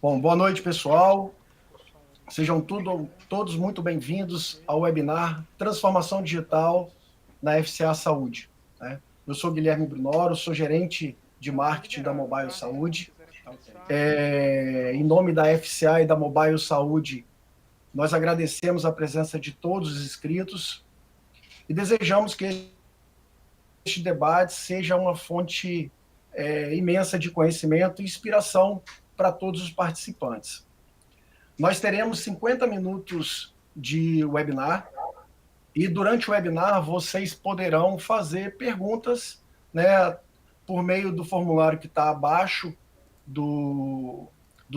Bom, boa noite, pessoal. Sejam todos muito bem-vindos ao webinar Transformação Digital na FCA Saúde, né? Eu sou Guilherme Brunoro, sou gerente de marketing da Mobile Saúde. Em nome da FCA e da Mobile Saúde, nós agradecemos a presença de todos os inscritos e desejamos que este debate seja uma fonte imensa de conhecimento e inspiração para todos os participantes. Nós teremos 50 minutos de webinar e durante o webinar vocês poderão fazer perguntas, né, por meio do formulário que está abaixo do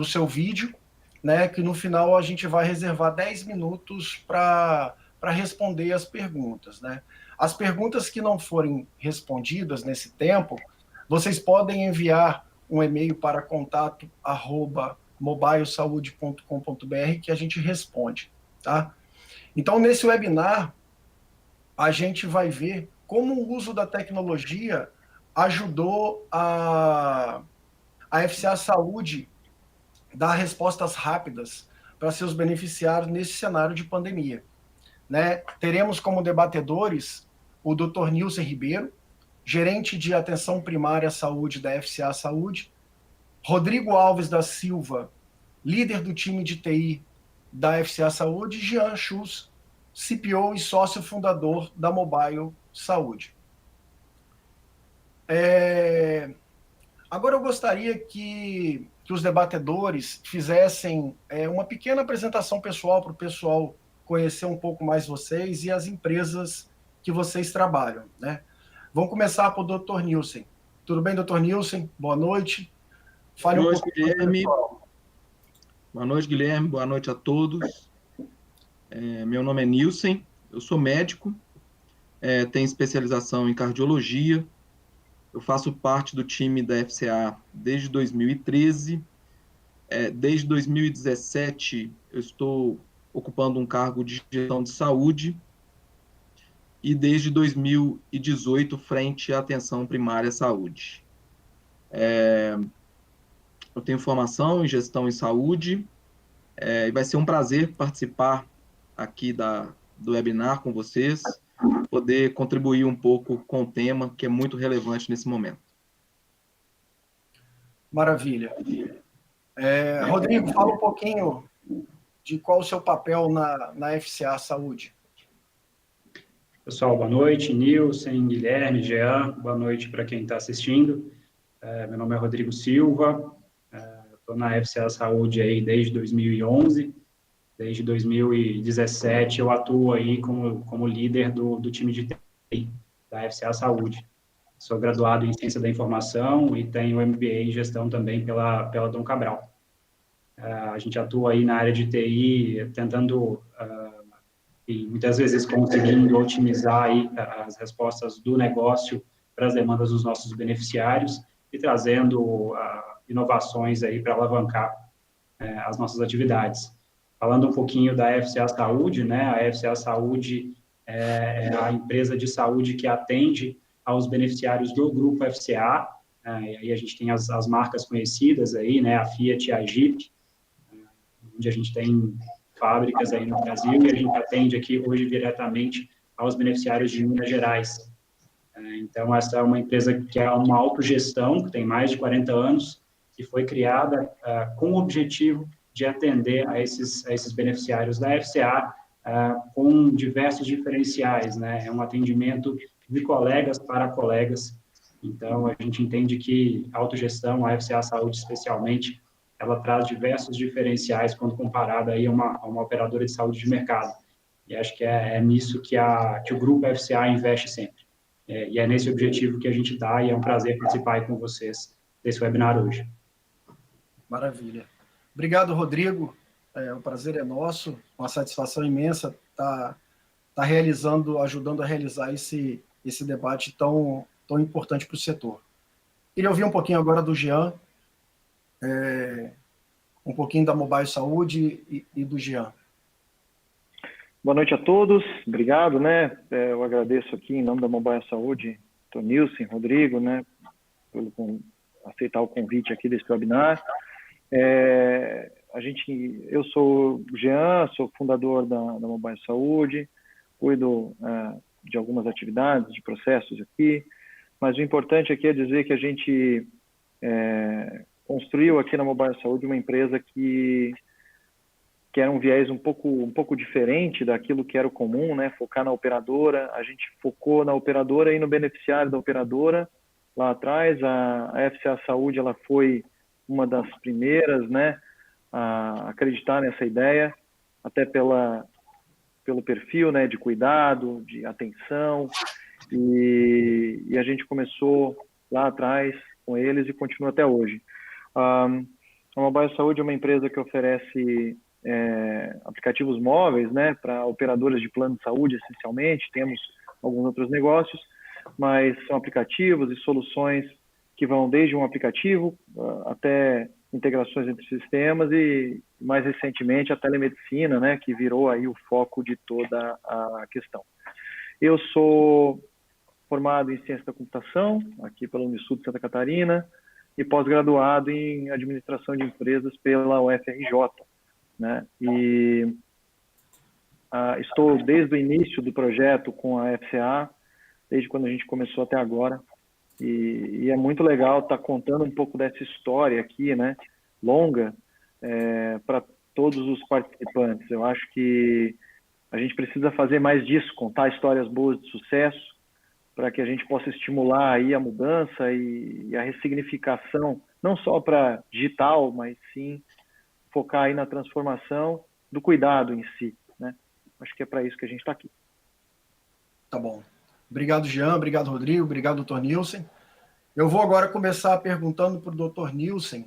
seu vídeo, né, que no final a gente vai reservar 10 minutos para responder as perguntas, né? As perguntas que não forem respondidas nesse tempo, vocês podem enviar um e-mail para contato@mobilesaude.com.br que a gente responde, tá? Então, nesse webinar, a gente vai ver como o uso da tecnologia ajudou a FCA Saúde dar respostas rápidas para seus beneficiários nesse cenário de pandemia, né? Teremos como debatedores o Dr. Nilson Ribeiro, gerente de atenção primária à saúde da FCA Saúde, Rodrigo Alves da Silva, líder do time de TI da FCA Saúde, e Jean Schultz, CPO e sócio fundador da Mobile Saúde. Agora eu gostaria que os debatedores fizessem uma pequena apresentação pessoal para o pessoal conhecer um pouco mais vocês e as empresas que vocês trabalham, né? Vamos começar por Dr. Nilson. Tudo bem, Dr. Nilson? Boa noite. Fale um pouco, Guilherme. Boa noite, Guilherme. Boa noite a todos. Meu nome é Nilson, eu sou médico, tenho especialização em cardiologia. Eu faço parte do time da FCA desde 2013. Desde 2017, eu estou ocupando um cargo de gestão de saúde. E desde 2018, frente à atenção primária à saúde. Eu tenho formação em gestão em saúde, e vai ser um prazer participar aqui do webinar com vocês, poder contribuir um pouco com o tema que é muito relevante nesse momento. Maravilha. Rodrigo, fala um pouquinho de qual o seu papel na FCA Saúde. Pessoal, boa noite. Nilson, Guilherme, Jean, boa noite para quem está assistindo. Meu nome é Rodrigo Silva, estou na FCA Saúde aí desde 2011. Desde 2017 eu atuo aí como líder do time de TI da FCA Saúde. Sou graduado em Ciência da Informação e tenho MBA em Gestão também pela Dom Cabral. A gente atua aí na área de TI, tentando e muitas vezes conseguindo otimizar aí as respostas do negócio para as demandas dos nossos beneficiários e trazendo inovações aí para alavancar as nossas atividades. Falando um pouquinho da FCA Saúde, né? A FCA Saúde é a empresa de saúde que atende aos beneficiários do grupo FCA, e aí a gente tem as marcas conhecidas aí, né? A Fiat e a Jeep, onde a gente tem fábricas aí no Brasil, e a gente atende aqui hoje diretamente aos beneficiários de Minas Gerais. Então, essa é uma empresa que é uma autogestão, que tem mais de 40 anos, que foi criada com o objetivo de atender a esses beneficiários da FCA com diversos diferenciais, né? É um atendimento de colegas para colegas. Então, a gente entende que a autogestão, a FCA Saúde especialmente, ela traz diversos diferenciais quando comparada aí a uma operadora de saúde de mercado. E acho que é nisso que o grupo FCA investe sempre. E é nesse objetivo que a gente está, e é um prazer participar aí com vocês desse webinar hoje. Maravilha. Obrigado, Rodrigo. O prazer é nosso, uma satisfação imensa estar ajudando a realizar esse debate tão importante para o setor. Queria ouvir um pouquinho agora do Jean, um pouquinho da Mobile Saúde e do Jean. Boa noite a todos, obrigado, né? Eu agradeço aqui em nome da Mobile Saúde, Dr. Nilson, Rodrigo, né, por aceitar o convite aqui desse webinar. Eu sou o Jean, sou fundador da Mobile Saúde, cuido de algumas atividades, de processos aqui, mas o importante aqui é dizer que a gente construiu aqui na Mobile Saúde uma empresa que era um viés um pouco diferente daquilo que era o comum, né? Focar na operadora. A gente focou na operadora e no beneficiário da operadora lá atrás. A FCA Saúde, ela foi uma das primeiras, né, a acreditar nessa ideia, até pelo perfil, né, de cuidado, de atenção, e a gente começou lá atrás com eles e continua até hoje. A Mobile Saúde é uma empresa que oferece aplicativos móveis, né, para operadoras de plano de saúde, essencialmente. Temos alguns outros negócios, mas são aplicativos e soluções que vão desde um aplicativo até integrações entre sistemas e, mais recentemente, a telemedicina, né, que virou aí o foco de toda a questão. Eu sou formado em Ciência da Computação, aqui pela Unisul de Santa Catarina, e pós-graduado em Administração de Empresas pela UFRJ, né? E estou desde o início do projeto com a FCA, desde quando a gente começou até agora, e é muito legal estar contando um pouco dessa história aqui, né, longa, para todos os participantes. Eu acho que a gente precisa fazer mais disso, contar histórias boas de sucesso, para que a gente possa estimular aí a mudança e a ressignificação, não só para digital, mas sim focar aí na transformação do cuidado em si, né? Acho que é para isso que a gente está aqui. Tá bom. Obrigado, Jean. Obrigado, Rodrigo. Obrigado, Dr. Nilson. Eu vou agora começar perguntando para o Dr. Nilson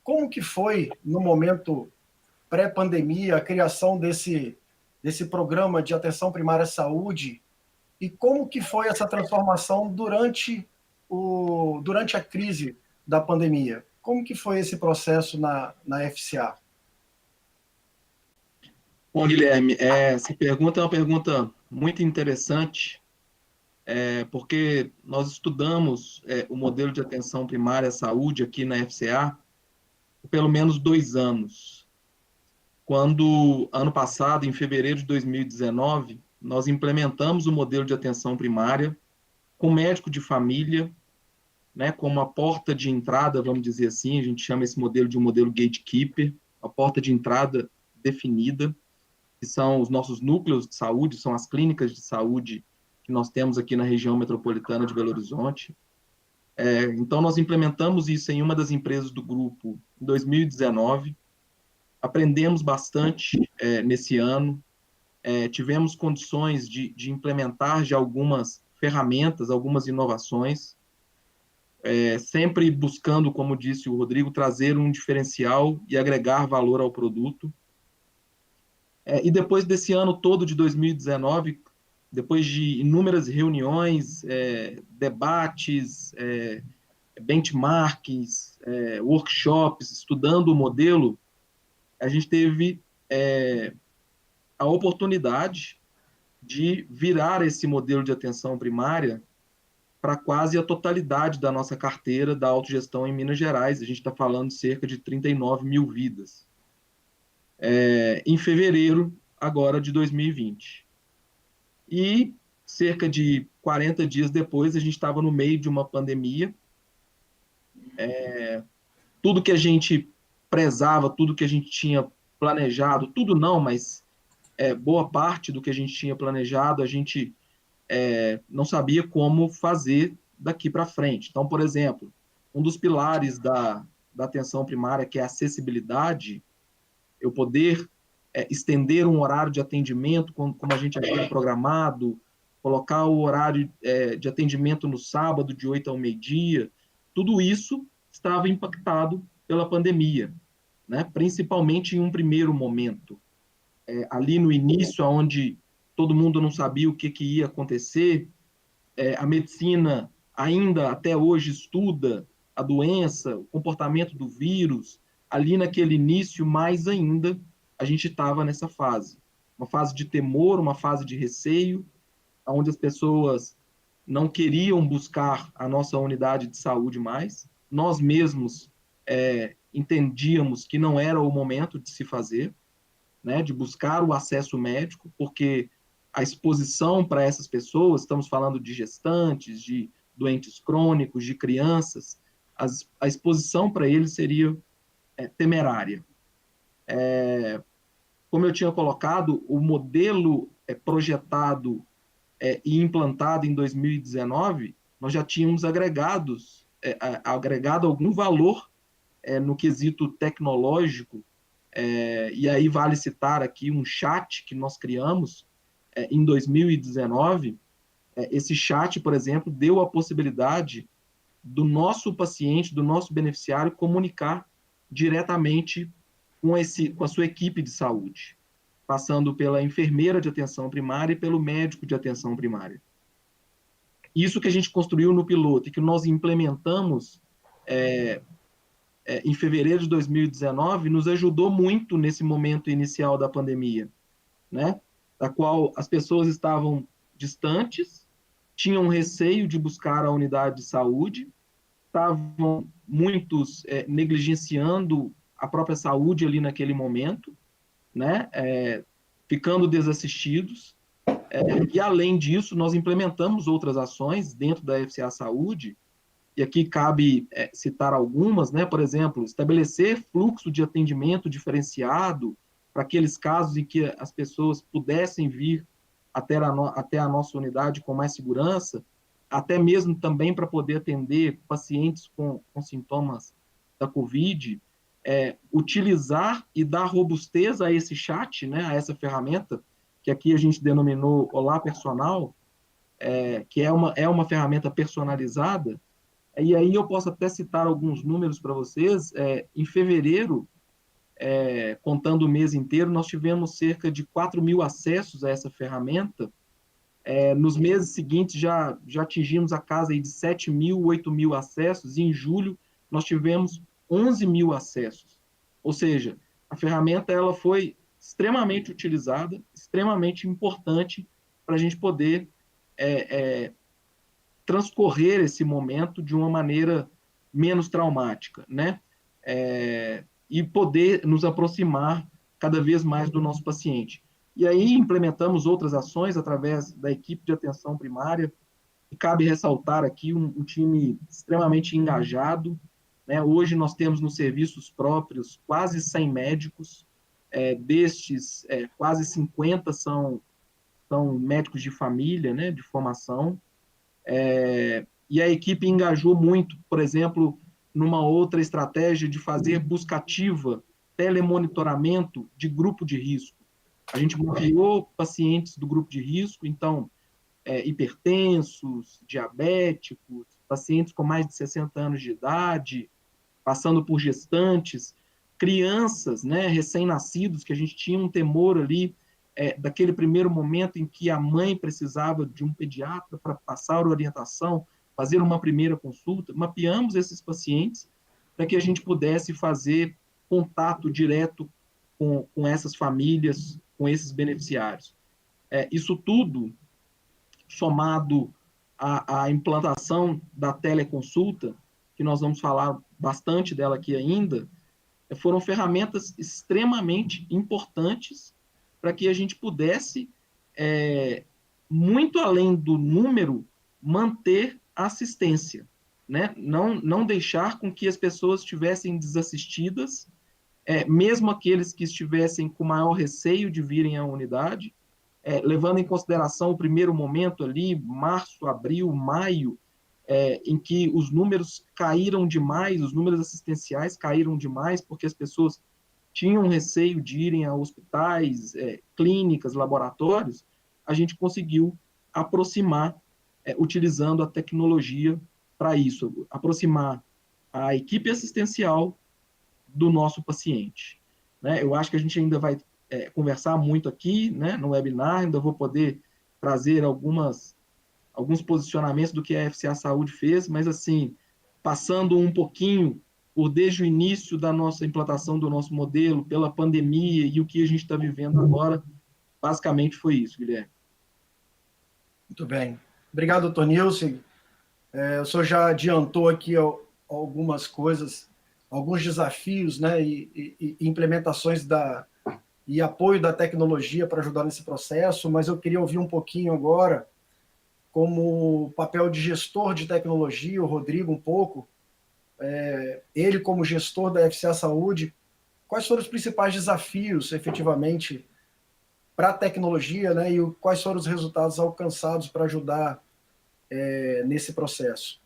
como que foi, no momento pré-pandemia, a criação desse programa de atenção primária à saúde e como que foi essa transformação durante a crise da pandemia. Como que foi esse processo na FCA? Bom, Guilherme, essa pergunta é uma pergunta muito interessante, porque nós estudamos o modelo de atenção primária à saúde aqui na FCA por pelo menos 2 anos. Quando, ano passado, em fevereiro de 2019, nós implementamos o modelo de atenção primária com médico de família, né, como a porta de entrada, vamos dizer assim, a gente chama esse modelo de um modelo gatekeeper, a porta de entrada definida, que são os nossos núcleos de saúde, são as clínicas de saúde que nós temos aqui na região metropolitana de Belo Horizonte. Então, nós implementamos isso em uma das empresas do grupo em 2019, aprendemos bastante nesse ano, tivemos condições de implementar já algumas ferramentas, algumas inovações, sempre buscando, como disse o Rodrigo, trazer um diferencial e agregar valor ao produto. E depois desse ano todo de 2019, depois de inúmeras reuniões, debates, benchmarks, workshops, estudando o modelo, a gente teve a oportunidade de virar esse modelo de atenção primária para quase a totalidade da nossa carteira da autogestão em Minas Gerais. A gente está falando de cerca de 39 mil vidas. Em fevereiro, agora, de 2020. E cerca de 40 dias depois, a gente estava no meio de uma pandemia. Tudo que a gente prezava, tudo que a gente tinha planejado, tudo não, mas boa parte do que a gente tinha planejado, a gente não sabia como fazer daqui para frente. Então, por exemplo, um dos pilares da atenção primária, que é a acessibilidade, eu poder estender um horário de atendimento como a gente havia programado, colocar o horário de atendimento no sábado, de 8 ao meio-dia, tudo isso estava impactado pela pandemia, né? Principalmente em um primeiro momento. Ali no início, onde todo mundo não sabia o que ia acontecer, a medicina ainda até hoje estuda a doença, o comportamento do vírus. Ali naquele início, mais ainda, a gente estava nessa fase. Uma fase de temor, uma fase de receio, onde as pessoas não queriam buscar a nossa unidade de saúde mais. Nós mesmos entendíamos que não era o momento de se fazer, né, de buscar o acesso médico, porque a exposição para essas pessoas, estamos falando de gestantes, de doentes crônicos, de crianças, a exposição para eles seria temerária. Como eu tinha colocado, o modelo projetado e implantado em 2019, nós já tínhamos agregado algum valor no quesito tecnológico, e aí vale citar aqui um chat que nós criamos em 2019. Esse chat, por exemplo, deu a possibilidade do nosso paciente, do nosso beneficiário, comunicar diretamente com a sua equipe de saúde, passando pela enfermeira de atenção primária e pelo médico de atenção primária. Isso que a gente construiu no piloto e que nós implementamos em fevereiro de 2019 nos ajudou muito nesse momento inicial da pandemia, né? Da qual as pessoas estavam distantes, tinham receio de buscar a unidade de saúde, estavam muitos negligenciando a própria saúde ali naquele momento, né? Ficando desassistidos. E, além disso, nós implementamos outras ações dentro da FCA Saúde, e aqui cabe citar algumas, né? Por exemplo, estabelecer fluxo de atendimento diferenciado para aqueles casos em que as pessoas pudessem vir até a nossa unidade com mais segurança, até mesmo também para poder atender pacientes com sintomas da Covid, utilizar e dar robustez a esse chat, né, a essa ferramenta, que aqui a gente denominou Olá Personal, que é uma ferramenta personalizada. E aí eu posso até citar alguns números para vocês. Em fevereiro, contando o mês inteiro, nós tivemos cerca de 4.000 acessos a essa ferramenta. Nos meses seguintes, já atingimos a casa aí de 7.000, 8.000 acessos, e em julho nós tivemos 11.000 acessos. Ou seja, a ferramenta ela foi extremamente utilizada, extremamente importante para a gente poder transcorrer esse momento de uma maneira menos traumática, né? E poder nos aproximar cada vez mais do nosso paciente. E aí implementamos outras ações através da equipe de atenção primária, e cabe ressaltar aqui um time extremamente engajado, né? Hoje nós temos nos serviços próprios quase 100 médicos, destes quase 50 são médicos de família, né, de formação, e a equipe engajou muito, por exemplo, numa outra estratégia de fazer busca ativa, telemonitoramento de grupo de risco. A gente mapeou pacientes do grupo de risco, então, hipertensos, diabéticos, pacientes com mais de 60 anos de idade, passando por gestantes, crianças, né, recém-nascidos, que a gente tinha um temor ali, daquele primeiro momento em que a mãe precisava de um pediatra para passar orientação, fazer uma primeira consulta. Mapeamos esses pacientes para que a gente pudesse fazer contato direto com essas famílias, com esses beneficiários. Isso tudo, somado à implantação da teleconsulta, que nós vamos falar bastante dela aqui ainda, foram ferramentas extremamente importantes para que a gente pudesse, muito além do número, manter a assistência, né? Não deixar com que as pessoas estivessem desassistidas, mesmo aqueles que estivessem com maior receio de virem à unidade, levando em consideração o primeiro momento ali, março, abril, maio, em que os números caíram demais, os números assistenciais caíram demais, porque as pessoas tinham receio de irem a hospitais, clínicas, laboratórios. A gente conseguiu aproximar, utilizando a tecnologia para isso, aproximar a equipe assistencial do nosso paciente, né? Eu acho que a gente ainda vai conversar muito aqui, né, no webinar, ainda vou poder trazer alguns posicionamentos do que a FCA Saúde fez, mas assim, passando um pouquinho desde o início da nossa implantação do nosso modelo, pela pandemia e o que a gente está vivendo agora, basicamente foi isso, Guilherme. Muito bem. Obrigado, doutor Nilson. O senhor já adiantou aqui algumas coisas alguns desafios, né, e implementações e apoio da tecnologia para ajudar nesse processo, mas eu queria ouvir um pouquinho agora, como papel de gestor de tecnologia, o Rodrigo um pouco, ele como gestor da FCA Saúde, quais foram os principais desafios, efetivamente, para a tecnologia, né, e quais foram os resultados alcançados para ajudar nesse processo?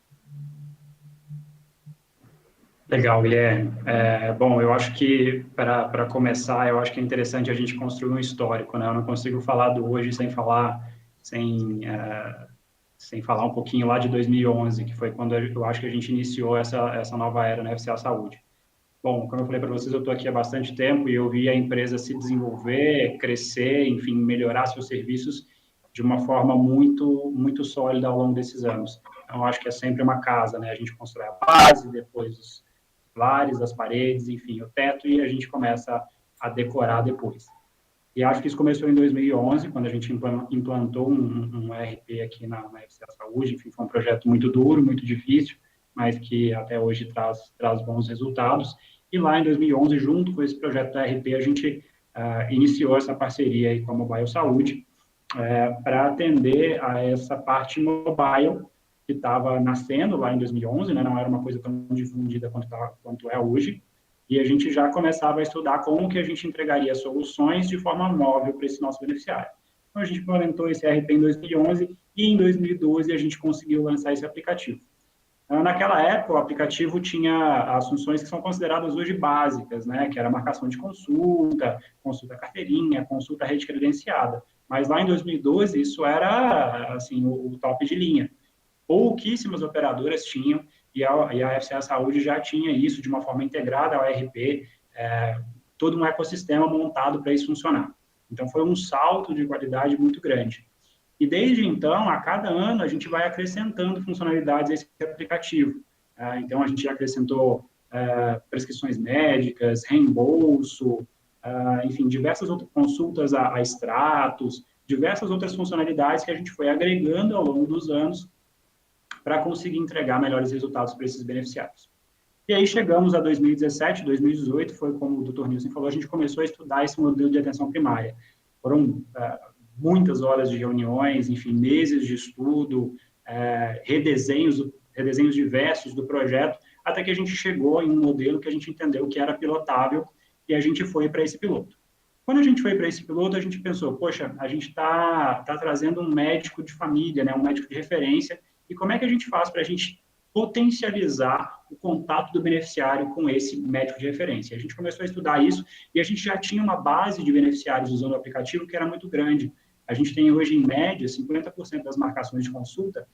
Legal, Guilherme. Bom, eu acho que, para começar, eu acho que é interessante a gente construir um histórico, né? Eu não consigo falar do hoje sem falar um pouquinho lá de 2011, que foi quando eu acho que a gente iniciou essa nova era na FCA Saúde. Bom, como eu falei para vocês, eu estou aqui há bastante tempo e eu vi a empresa se desenvolver, crescer, enfim, melhorar seus serviços de uma forma muito, muito sólida ao longo desses anos. Então, eu acho que é sempre uma casa, né? A gente constrói a base, depois os pilares, as paredes, enfim, o teto, e a gente começa a decorar depois. E acho que isso começou em 2011, quando a gente implantou um ERP aqui na FCA Saúde. Enfim, foi um projeto muito duro, muito difícil, mas que até hoje traz bons resultados. E lá em 2011, junto com esse projeto da ERP, a gente iniciou essa parceria aí com a Mobile Saúde para atender a essa parte mobile que estava nascendo lá em 2011, né? Não era uma coisa tão difundida quanto é hoje, e a gente já começava a estudar como que a gente entregaria soluções de forma móvel para esse nosso beneficiário. Então, a gente implementou esse ERP em 2011 e em 2012 a gente conseguiu lançar esse aplicativo. Naquela época, o aplicativo tinha as funções que são consideradas hoje básicas, né, que era marcação de consulta, consulta carteirinha, consulta rede credenciada. Mas lá em 2012, isso era, assim, o top de linha. Pouquíssimas operadoras tinham, e a FCA Saúde já tinha isso de uma forma integrada ao ERP, todo um ecossistema montado para isso funcionar. Então, foi um salto de qualidade muito grande. E desde então, a cada ano, a gente vai acrescentando funcionalidades a esse aplicativo. Então, a gente já acrescentou prescrições médicas, reembolso, enfim, diversas outras consultas a extratos, diversas outras funcionalidades que a gente foi agregando ao longo dos anos para conseguir entregar melhores resultados para esses beneficiários. E aí chegamos a 2017, 2018, foi como o Dr. Nilson falou, a gente começou a estudar esse modelo de atenção primária. Foram muitas horas de reuniões, enfim, meses de estudo, redesenhos diversos do projeto, até que a gente chegou em um modelo que a gente entendeu que era pilotável e a gente foi para esse piloto. Quando a gente foi para esse piloto, a gente pensou, poxa, a gente está trazendo um médico de família, né, um médico de referência, e como é que a gente faz para a gente potencializar o contato do beneficiário com esse médico de referência? A gente começou a estudar isso e a gente já tinha uma base de beneficiários usando o aplicativo que era muito grande. A gente tem hoje, em média, 50% das marcações de consulta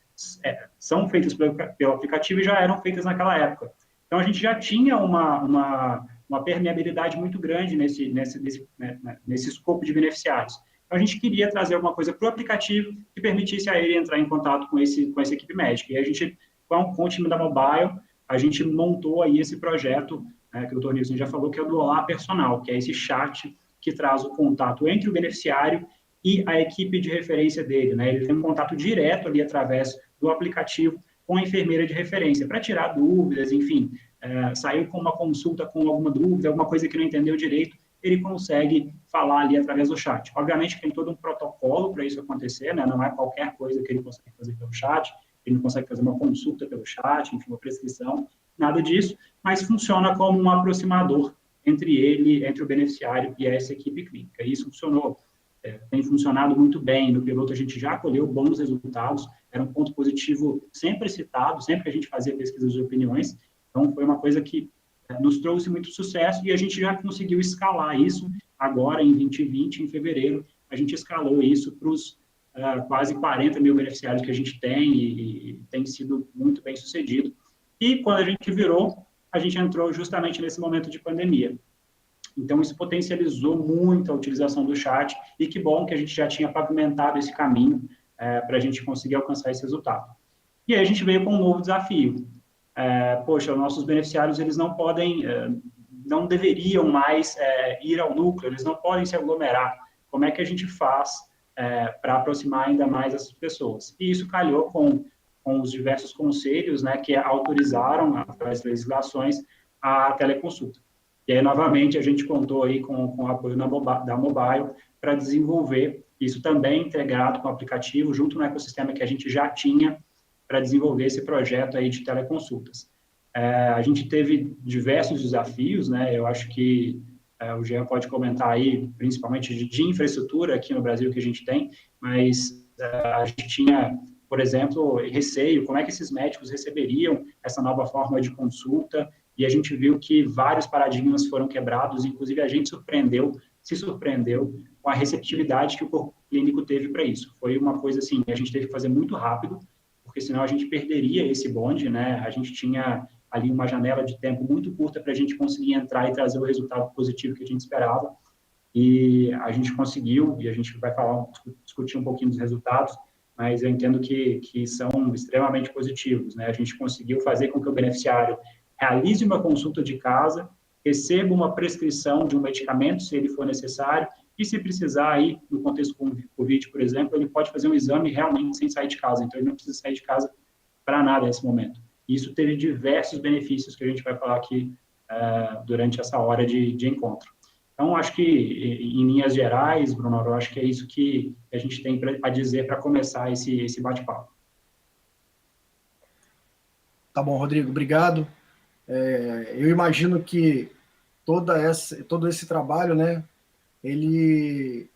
são feitas pelo aplicativo e já eram feitas naquela época. Então, a gente já tinha uma permeabilidade muito grande nesse escopo de beneficiários. Então, a gente queria trazer alguma coisa para o aplicativo que permitisse a ele entrar em contato com essa equipe médica. E a gente, com o time da Mobile, a gente montou aí esse projeto, que o Dr. Nilson já falou, que é o do Olá Personal, que é esse chat que traz o contato entre o beneficiário e a equipe de referência dele, né? Ele tem um contato direto ali através do aplicativo com a enfermeira de referência, para tirar dúvidas, enfim, saiu com uma consulta com alguma dúvida, alguma coisa que não entendeu direito, ele consegue falar ali através do chat. Obviamente tem todo um protocolo para isso acontecer, né? Não é qualquer coisa que ele consegue fazer pelo chat, ele não consegue fazer uma consulta pelo chat, enfim, uma prescrição, nada disso, mas funciona como um aproximador entre o beneficiário e essa equipe clínica. E isso funcionou, tem funcionado muito bem. No piloto a gente já colheu bons resultados, era um ponto positivo sempre citado, sempre que a gente fazia pesquisas de opiniões, então foi uma coisa que nos trouxe muito sucesso e a gente já conseguiu escalar isso agora em 2020, em fevereiro, a gente escalou isso para os quase 40 mil beneficiários que a gente tem e tem sido muito bem sucedido. E quando a gente virou, a gente entrou justamente nesse momento de pandemia. Então, isso potencializou muito a utilização do chat e que bom que a gente já tinha pavimentado esse caminho para a gente conseguir alcançar esse resultado. E aí a gente veio com um novo desafio. Poxa, os nossos beneficiários, eles não podem, não deveriam mais ir ao núcleo, eles não podem se aglomerar. Como é que a gente faz para aproximar ainda mais essas pessoas? E isso calhou com os diversos conselhos, né, que autorizaram, através de legislações, à teleconsulta. E aí, novamente, a gente contou aí com o apoio da Mobile para desenvolver isso também integrado com o aplicativo, junto no ecossistema que a gente já tinha para desenvolver esse projeto aí de teleconsultas. A gente teve diversos desafios, né? Eu acho que o Jean pode comentar aí, principalmente de infraestrutura aqui no Brasil que a gente tem, mas a gente tinha, por exemplo, receio, como é que esses médicos receberiam essa nova forma de consulta, e a gente viu que vários paradigmas foram quebrados, inclusive a gente se surpreendeu com a receptividade que o corpo clínico teve para isso. Foi uma coisa assim, a gente teve que fazer muito rápido, porque senão a gente perderia esse bonde, né? A gente tinha ali uma janela de tempo muito curta para a gente conseguir entrar e trazer o resultado positivo que a gente esperava, e a gente conseguiu, e a gente vai discutir um pouquinho dos resultados, mas eu entendo que são extremamente positivos, né? A gente conseguiu fazer com que o beneficiário realize uma consulta de casa, receba uma prescrição de um medicamento, se ele for necessário, e se precisar aí, no contexto com Covid, por exemplo, ele pode fazer um exame realmente sem sair de casa, então ele não precisa sair de casa para nada nesse momento. Isso teve diversos benefícios que a gente vai falar aqui durante essa hora de encontro. Então, acho que, em linhas gerais, Bruno, eu acho que é isso que a gente tem para dizer para começar esse bate-papo. Tá bom, Rodrigo, obrigado. Eu imagino que todo esse trabalho, né, ele,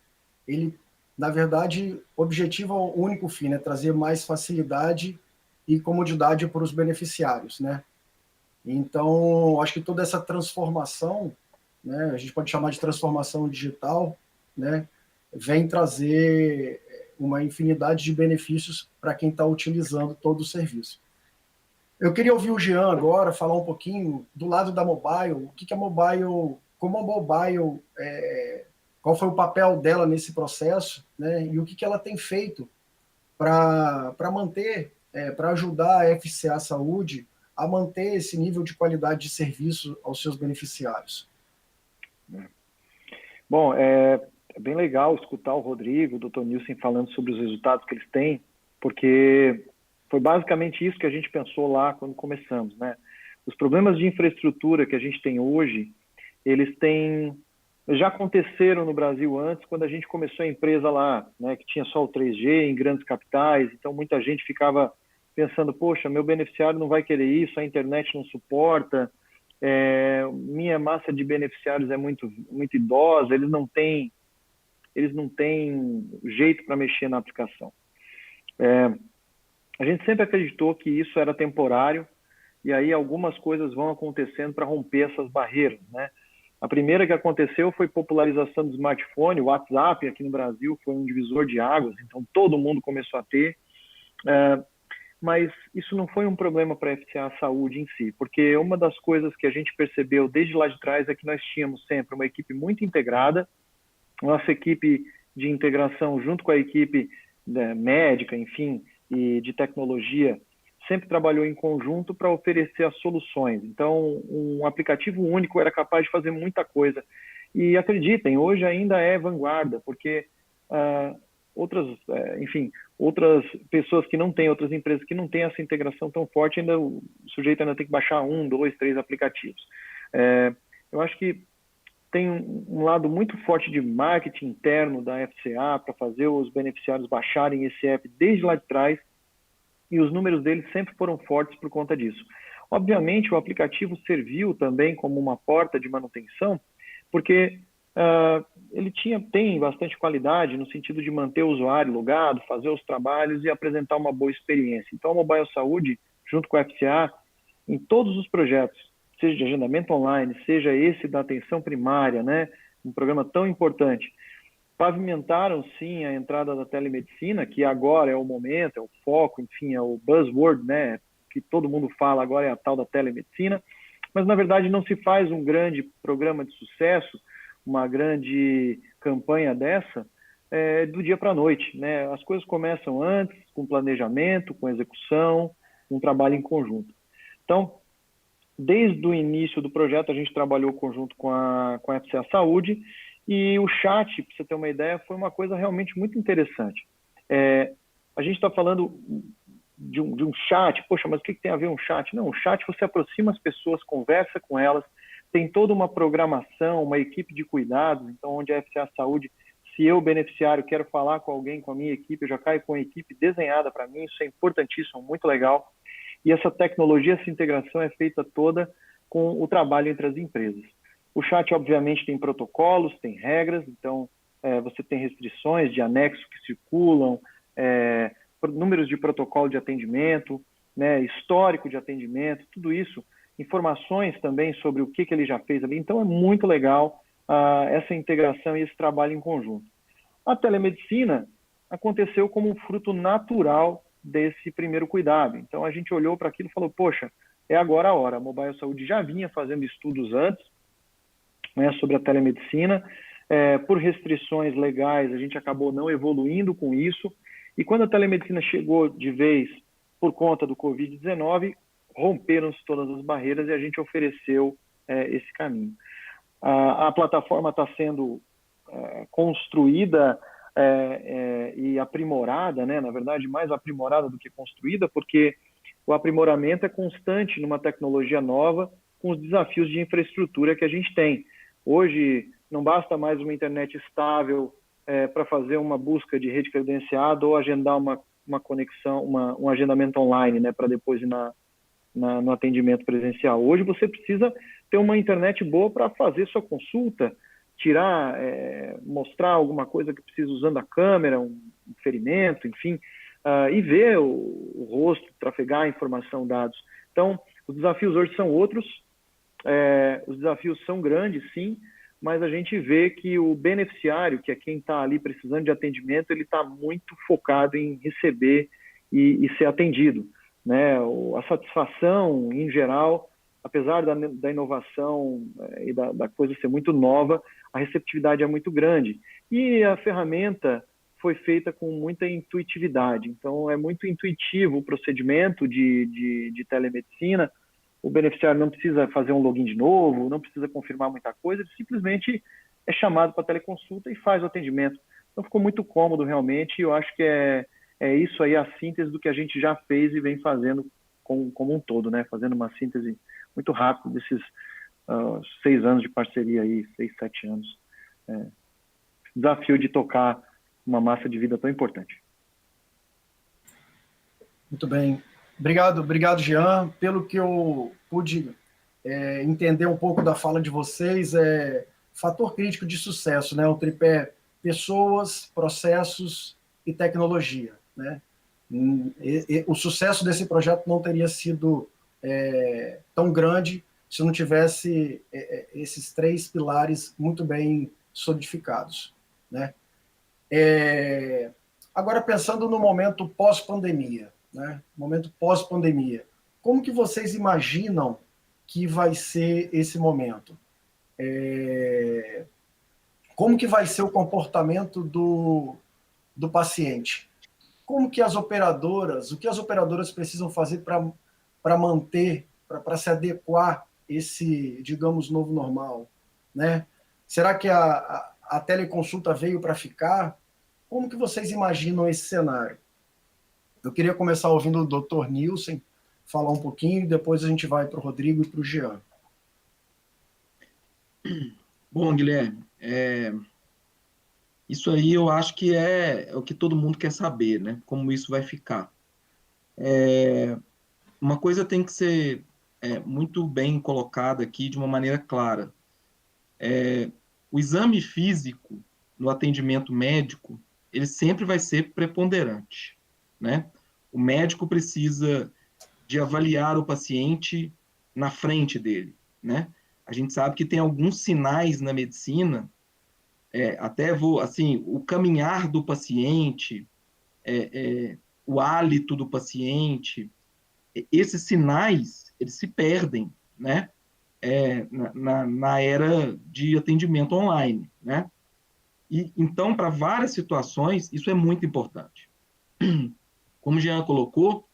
na verdade, objetiva o único fim, né, trazer mais facilidade e comodidade para os beneficiários, né? Então, acho que toda essa transformação, né, a gente pode chamar de transformação digital, né, vem trazer uma infinidade de benefícios para quem está utilizando todo o serviço. Eu queria ouvir o Jean agora falar um pouquinho do lado da mobile, o que a mobile, como a mobile, qual foi o papel dela nesse processo, né, e o que ela tem feito para manter, para ajudar a FCA Saúde a manter esse nível de qualidade de serviço aos seus beneficiários. Bom, é bem legal escutar o Rodrigo, o Dr. Nilson falando sobre os resultados que eles têm, porque foi basicamente isso que a gente pensou lá quando começamos, né? Os problemas de infraestrutura que a gente tem hoje, já aconteceram no Brasil antes, quando a gente começou a empresa lá, né, que tinha só o 3G em grandes capitais, então muita gente ficava pensando, poxa, meu beneficiário não vai querer isso, a internet não suporta, minha massa de beneficiários é muito idosa, eles não têm jeito para mexer na aplicação. A gente sempre acreditou que isso era temporário, e aí algumas coisas vão acontecendo para romper essas barreiras, né? A primeira que aconteceu foi a popularização do smartphone, o WhatsApp aqui no Brasil foi um divisor de águas, então todo mundo começou a ter, mas isso não foi um problema para a FCA Saúde em si, porque uma das coisas que a gente percebeu desde lá de trás é que nós tínhamos sempre uma equipe muito integrada, nossa equipe de integração junto com a equipe médica, enfim, e de tecnologia, sempre trabalhou em conjunto para oferecer as soluções. Então, um aplicativo único era capaz de fazer muita coisa. E acreditem, hoje ainda é vanguarda, porque outras pessoas que não têm, outras empresas que não têm essa integração tão forte, ainda o sujeito ainda tem que baixar 1, 2, 3 aplicativos. Eu acho que tem um lado muito forte de marketing interno da FCA para fazer os beneficiários baixarem esse app desde lá de trás, e os números deles sempre foram fortes por conta disso. Obviamente, o aplicativo serviu também como uma porta de manutenção, porque ele tem bastante qualidade no sentido de manter o usuário logado, fazer os trabalhos e apresentar uma boa experiência. Então, a Mobile Saúde, junto com a FCA, em todos os projetos, seja de agendamento online, seja esse da atenção primária, né, um programa tão importante, pavimentaram, sim, a entrada da telemedicina, que agora é o momento, é o foco, enfim, é o buzzword, né, que todo mundo fala agora é a tal da telemedicina, mas, na verdade, não se faz um grande programa de sucesso, uma grande campanha dessa, do dia para a noite, né? As coisas começam antes, com planejamento, com execução, um trabalho em conjunto. Então, desde o início do projeto, a gente trabalhou conjunto com a FCA Saúde, e o chat, para você ter uma ideia, foi uma coisa realmente muito interessante. A gente está falando de um chat. Poxa, mas o que tem a ver um chat? Não, o chat você aproxima as pessoas, conversa com elas, tem toda uma programação, uma equipe de cuidados. Então, onde a FCA Saúde, se eu, beneficiário, quero falar com alguém, com a minha equipe, eu já caio com a equipe desenhada para mim. Isso é importantíssimo, muito legal. E essa tecnologia, essa integração é feita toda com o trabalho entre as empresas. O chat, obviamente, tem protocolos, tem regras. Então, você tem restrições de anexos que circulam, números de protocolo de atendimento, né, histórico de atendimento, tudo isso, informações também sobre o que ele já fez ali. Então, é muito legal essa integração e esse trabalho em conjunto. A telemedicina aconteceu como um fruto natural desse primeiro cuidado. Então, a gente olhou para aquilo e falou, poxa, é agora a hora. A Mobile Saúde já vinha fazendo estudos antes, né, sobre a telemedicina. Por restrições legais, a gente acabou não evoluindo com isso. E quando a telemedicina chegou de vez por conta do Covid-19, romperam-se todas as barreiras e a gente ofereceu esse caminho. A plataforma está sendo construída e aprimorada, né? Na verdade, mais aprimorada do que construída, porque o aprimoramento é constante numa tecnologia nova, com os desafios de infraestrutura que a gente tem. Hoje, não basta mais uma internet estável para fazer uma busca de rede credenciada ou agendar uma conexão, um agendamento online, né, para depois ir no atendimento presencial. Hoje você precisa ter uma internet boa para fazer sua consulta, tirar, mostrar alguma coisa que precisa usando a câmera, um ferimento, enfim, e ver o rosto, trafegar informação, dados. Então, os desafios hoje são outros, os desafios são grandes, sim, mas a gente vê que o beneficiário, que é quem está ali precisando de atendimento, ele está muito focado em receber e ser atendido, né? A satisfação, em geral, apesar da inovação e da coisa ser muito nova, a receptividade é muito grande. E a ferramenta foi feita com muita intuitividade. Então, é muito intuitivo o procedimento de telemedicina. O beneficiário não precisa fazer um login de novo, não precisa confirmar muita coisa, ele simplesmente é chamado para teleconsulta e faz o atendimento. Então, ficou muito cômodo, realmente, e eu acho que é isso aí a síntese do que a gente já fez e vem fazendo como um todo, né? Fazendo uma síntese muito rápida desses 6 anos de parceria aí, 6, 7 anos. Desafio de tocar uma massa de vida tão importante. Muito bem. Obrigado, Jean. Pelo que eu pude entender um pouco da fala de vocês, fator crítico de sucesso, né? O tripé pessoas, processos e tecnologia, né? O sucesso desse projeto não teria sido tão grande se não tivesse esses 3 pilares muito bem solidificados, né? Agora, pensando no momento pós-pandemia, né? Momento pós-pandemia, como que vocês imaginam que vai ser esse momento? Como que vai ser o comportamento do paciente? Como que o que as operadoras precisam fazer para manter, para se adequar esse, digamos, novo normal, né? Será que a teleconsulta veio para ficar? Como que vocês imaginam esse cenário? Eu queria começar ouvindo o Dr. Nilson falar um pouquinho, e depois a gente vai para o Rodrigo e para o Jean. Bom, Guilherme, isso aí eu acho que é o que todo mundo quer saber, né? Como isso vai ficar. Uma coisa tem que ser muito bem colocada aqui de uma maneira clara. O exame físico no atendimento médico, ele sempre vai ser preponderante, né? O médico precisa de avaliar o paciente na frente dele, né? A gente sabe que tem alguns sinais na medicina, o caminhar do paciente, o hálito do paciente, esses sinais, eles se perdem, né? Na era de atendimento online, né? E, então, para várias situações, isso é muito importante. Como o Jean colocou,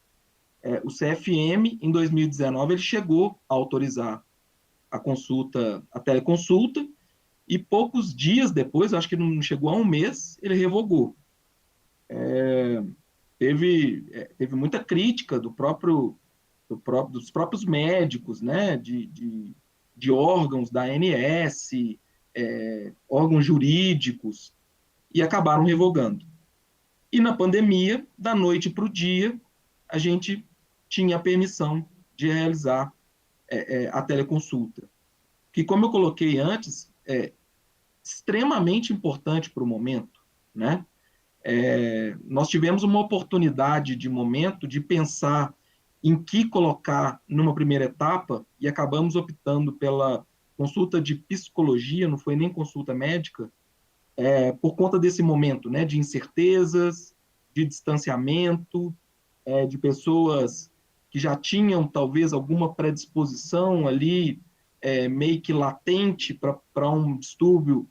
o CFM, em 2019, ele chegou a autorizar a teleconsulta, e poucos dias depois, acho que não chegou a um mês, ele revogou. teve muita crítica dos próprios médicos, né, de órgãos da ANS, órgãos jurídicos, e acabaram revogando. E na pandemia, da noite para o dia, a gente tinha a permissão de realizar a teleconsulta. Que, como eu coloquei antes, é extremamente importante para o momento, né? Nós tivemos uma oportunidade de momento de pensar em que colocar numa primeira etapa e acabamos optando pela consulta de psicologia, não foi nem consulta médica, por conta desse momento, né, de incertezas, de distanciamento, de pessoas que já tinham talvez alguma predisposição ali, meio que latente para um distúrbio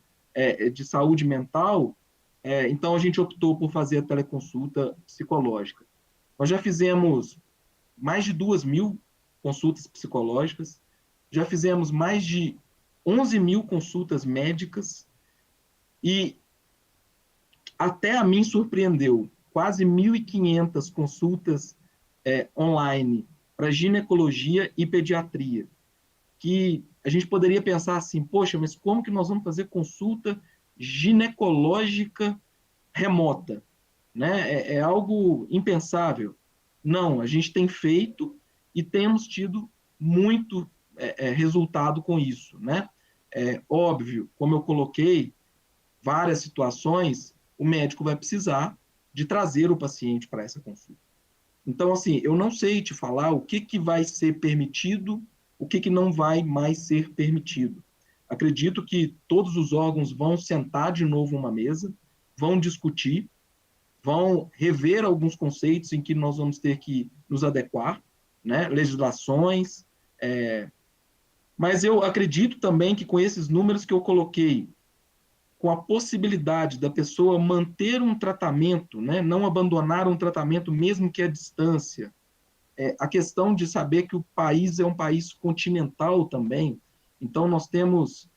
de saúde mental. Então a gente optou por fazer a teleconsulta psicológica. Nós já fizemos mais de 2.000 consultas psicológicas, já fizemos mais de 11.000 consultas médicas e até a mim surpreendeu quase 1.500 consultas online para ginecologia e pediatria, que a gente poderia pensar assim, poxa, mas como que nós vamos fazer consulta ginecológica remota? Né? É algo impensável. Não, a gente tem feito e temos tido muito resultado com isso. Né? Óbvio, como eu coloquei, várias situações, o médico vai precisar de trazer o paciente para essa consulta. Então, assim, eu não sei te falar o que vai ser permitido, o que não vai mais ser permitido. Acredito que todos os órgãos vão sentar de novo numa mesa, vão discutir, vão rever alguns conceitos em que nós vamos ter que nos adequar, né? Legislações, mas eu acredito também que com esses números que eu coloquei, com a possibilidade da pessoa manter um tratamento, né? Não abandonar um tratamento mesmo que à distância, a questão de saber que o país é um país continental também, então nós temos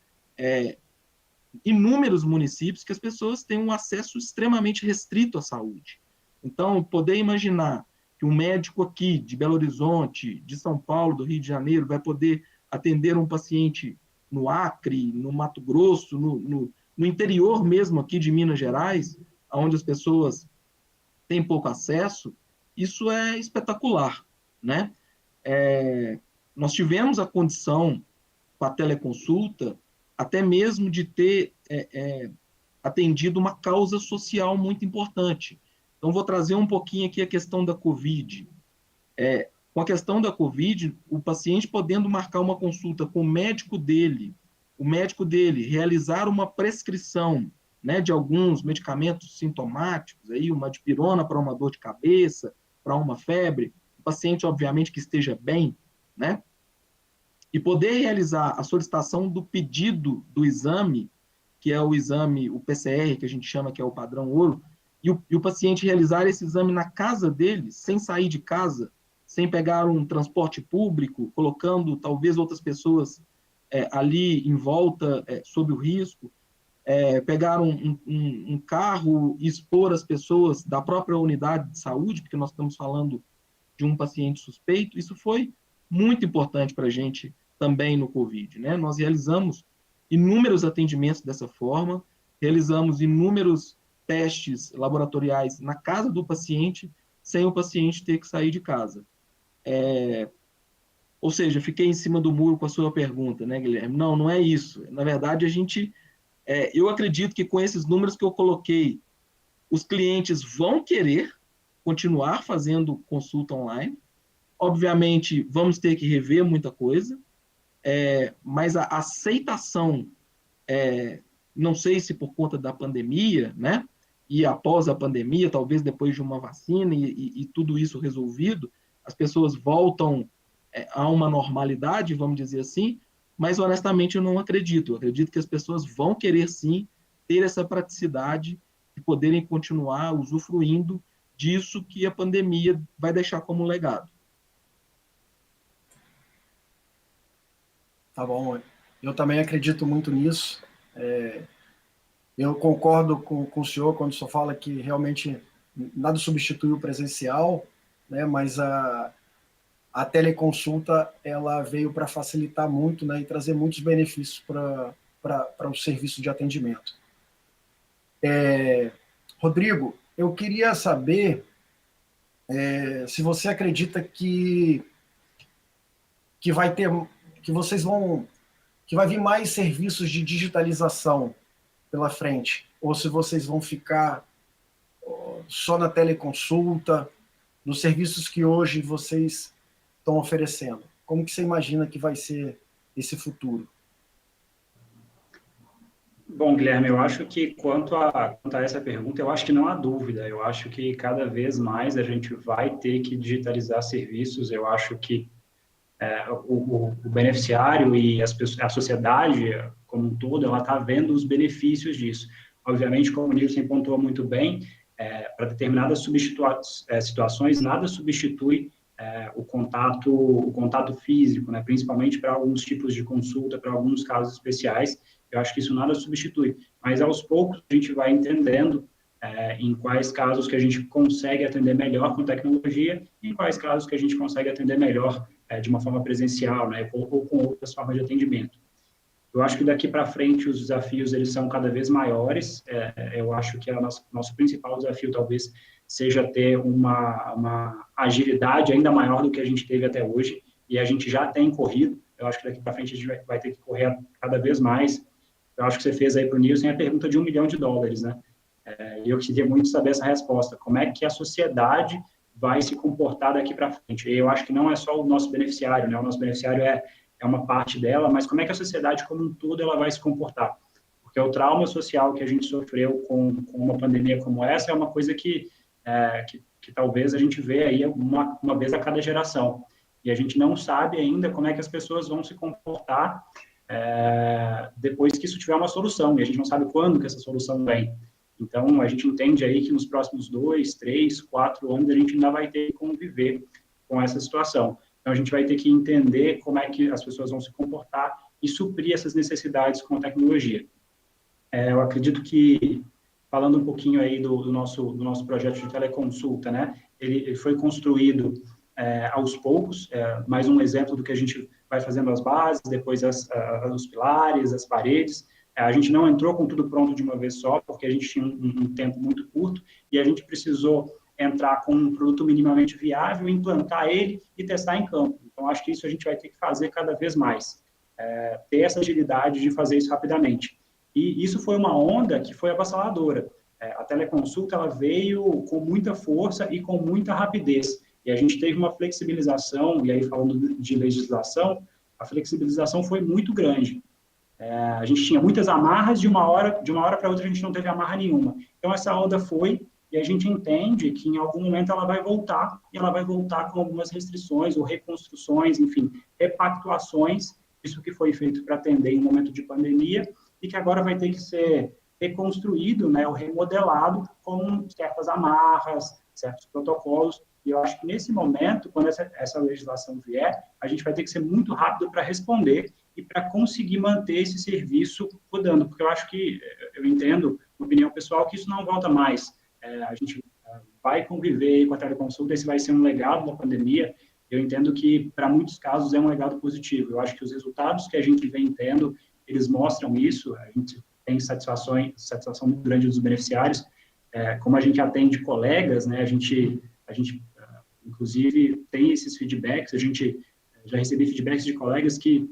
inúmeros municípios que as pessoas têm um acesso extremamente restrito à saúde. Então, poder imaginar que um médico aqui de Belo Horizonte, de São Paulo, do Rio de Janeiro, vai poder atender um paciente no Acre, no Mato Grosso, no interior mesmo aqui de Minas Gerais, onde as pessoas têm pouco acesso, isso é espetacular, né? Nós tivemos a condição, com a teleconsulta, até mesmo de ter atendido uma causa social muito importante. Então, vou trazer um pouquinho aqui a questão da Covid. Com a questão da Covid, o paciente podendo marcar uma consulta com o médico dele realizar uma prescrição, né, de alguns medicamentos sintomáticos, aí, uma dipirona para uma dor de cabeça, para uma febre, o paciente, obviamente, que esteja bem, né, e poder realizar a solicitação do pedido do exame, que é o exame, o PCR, que a gente chama que é o padrão ouro, e o paciente realizar esse exame na casa dele, sem sair de casa, sem pegar um transporte público, colocando talvez outras pessoas ali em volta sob o risco, pegar um carro e expor as pessoas da própria unidade de saúde, porque nós estamos falando de um paciente suspeito, isso foi muito importante para a gente também no Covid, né? Nós realizamos inúmeros atendimentos dessa forma, realizamos inúmeros testes laboratoriais na casa do paciente, sem o paciente ter que sair de casa. Ou seja, fiquei em cima do muro com a sua pergunta, né, Guilherme? Não, não é isso. Na verdade, eu acredito que com esses números que eu coloquei, os clientes vão querer continuar fazendo consulta online. Obviamente, vamos ter que rever muita coisa, mas a aceitação, não sei se por conta da pandemia, né? E após a pandemia, talvez depois de uma vacina e tudo isso resolvido, as pessoas voltam a uma normalidade, vamos dizer assim, mas honestamente eu não acredito. Eu acredito que as pessoas vão querer sim ter essa praticidade de poderem continuar usufruindo disso que a pandemia vai deixar como legado. Tá bom, eu também acredito muito nisso. Eu concordo com o senhor quando o senhor fala que realmente nada substitui o presencial, né, mas a teleconsulta ela veio para facilitar muito, né, e trazer muitos benefícios para o serviço de atendimento. Rodrigo, eu queria saber se você acredita que vai ter, que vai vir mais serviços de digitalização pela frente, ou se vocês vão ficar só na teleconsulta, nos serviços que hoje vocês estão oferecendo. Como que você imagina que vai ser esse futuro? Bom, Guilherme, eu acho que quanto a essa pergunta, eu acho que não há dúvida. Eu acho que cada vez mais a gente vai ter que digitalizar serviços. Eu acho que o beneficiário e a sociedade como um todo, ela está vendo os benefícios disso. Obviamente, como o Nilson pontuou muito bem, para determinadas situações, nada substitui o contato físico, né? Principalmente para alguns tipos de consulta, para alguns casos especiais. Eu acho que isso nada substitui. Mas, aos poucos, a gente vai entendendo em quais casos que a gente consegue atender melhor com tecnologia e em quais casos que a gente consegue atender melhor de uma forma presencial, né? Ou com outras formas de atendimento. Eu acho que daqui para frente os desafios eles são cada vez maiores. Eu acho que nosso principal desafio talvez seja ter uma agilidade ainda maior do que a gente teve até hoje, e a gente já tem corrido. Eu acho que daqui para frente a gente vai ter que correr cada vez mais. Eu acho que você fez aí para o Nilson a pergunta de $1 milhão, né? E eu queria muito saber essa resposta. Como é que a sociedade vai se comportar daqui para frente? E eu acho que não é só o nosso beneficiário, né? O nosso beneficiário é uma parte dela, mas como é que a sociedade como um todo ela vai se comportar? Porque o trauma social que a gente sofreu com uma pandemia como essa é uma coisa que talvez a gente vê aí uma vez a cada geração. E a gente não sabe ainda como é que as pessoas vão se comportar depois que isso tiver uma solução, e a gente não sabe quando que essa solução vem. Então, a gente entende aí que nos próximos 2, 3, 4 anos a gente ainda vai ter que conviver com essa situação. Então, a gente vai ter que entender como é que as pessoas vão se comportar e suprir essas necessidades com a tecnologia. Eu acredito que, falando um pouquinho aí do nosso projeto de teleconsulta, né, ele foi construído aos poucos, mais um exemplo do que a gente vai fazendo as bases, depois os pilares, as paredes. A gente não entrou com tudo pronto de uma vez só, porque a gente tinha um tempo muito curto, e a gente precisou entrar com um produto minimamente viável, implantar ele e testar em campo. Então, acho que isso a gente vai ter que fazer cada vez mais, ter essa agilidade de fazer isso rapidamente. E isso foi uma onda que foi avassaladora. A teleconsulta ela veio com muita força e com muita rapidez, e a gente teve uma flexibilização, e aí falando de legislação, a flexibilização foi muito grande. A gente tinha muitas amarras, de uma hora para outra a gente não teve amarra nenhuma. Então, essa onda foi, e a gente entende que em algum momento ela vai voltar, e ela vai voltar com algumas restrições ou reconstruções, enfim, repactuações, isso que foi feito para atender em um momento de pandemia, e que agora vai ter que ser reconstruído, né, ou remodelado com certas amarras, certos protocolos, e eu acho que nesse momento, quando essa legislação vier, a gente vai ter que ser muito rápido para responder e para conseguir manter esse serviço rodando, porque eu entendo, na opinião pessoal, que isso não volta mais. A gente vai conviver com a teleconsulta, esse vai ser um legado da pandemia. Eu entendo que, para muitos casos, é um legado positivo. Eu acho que os resultados que a gente vem tendo, eles mostram isso. A gente tem satisfação muito grande dos beneficiários. Como a gente atende colegas, né, a gente inclusive, tem esses feedbacks. A gente já recebi feedbacks de colegas que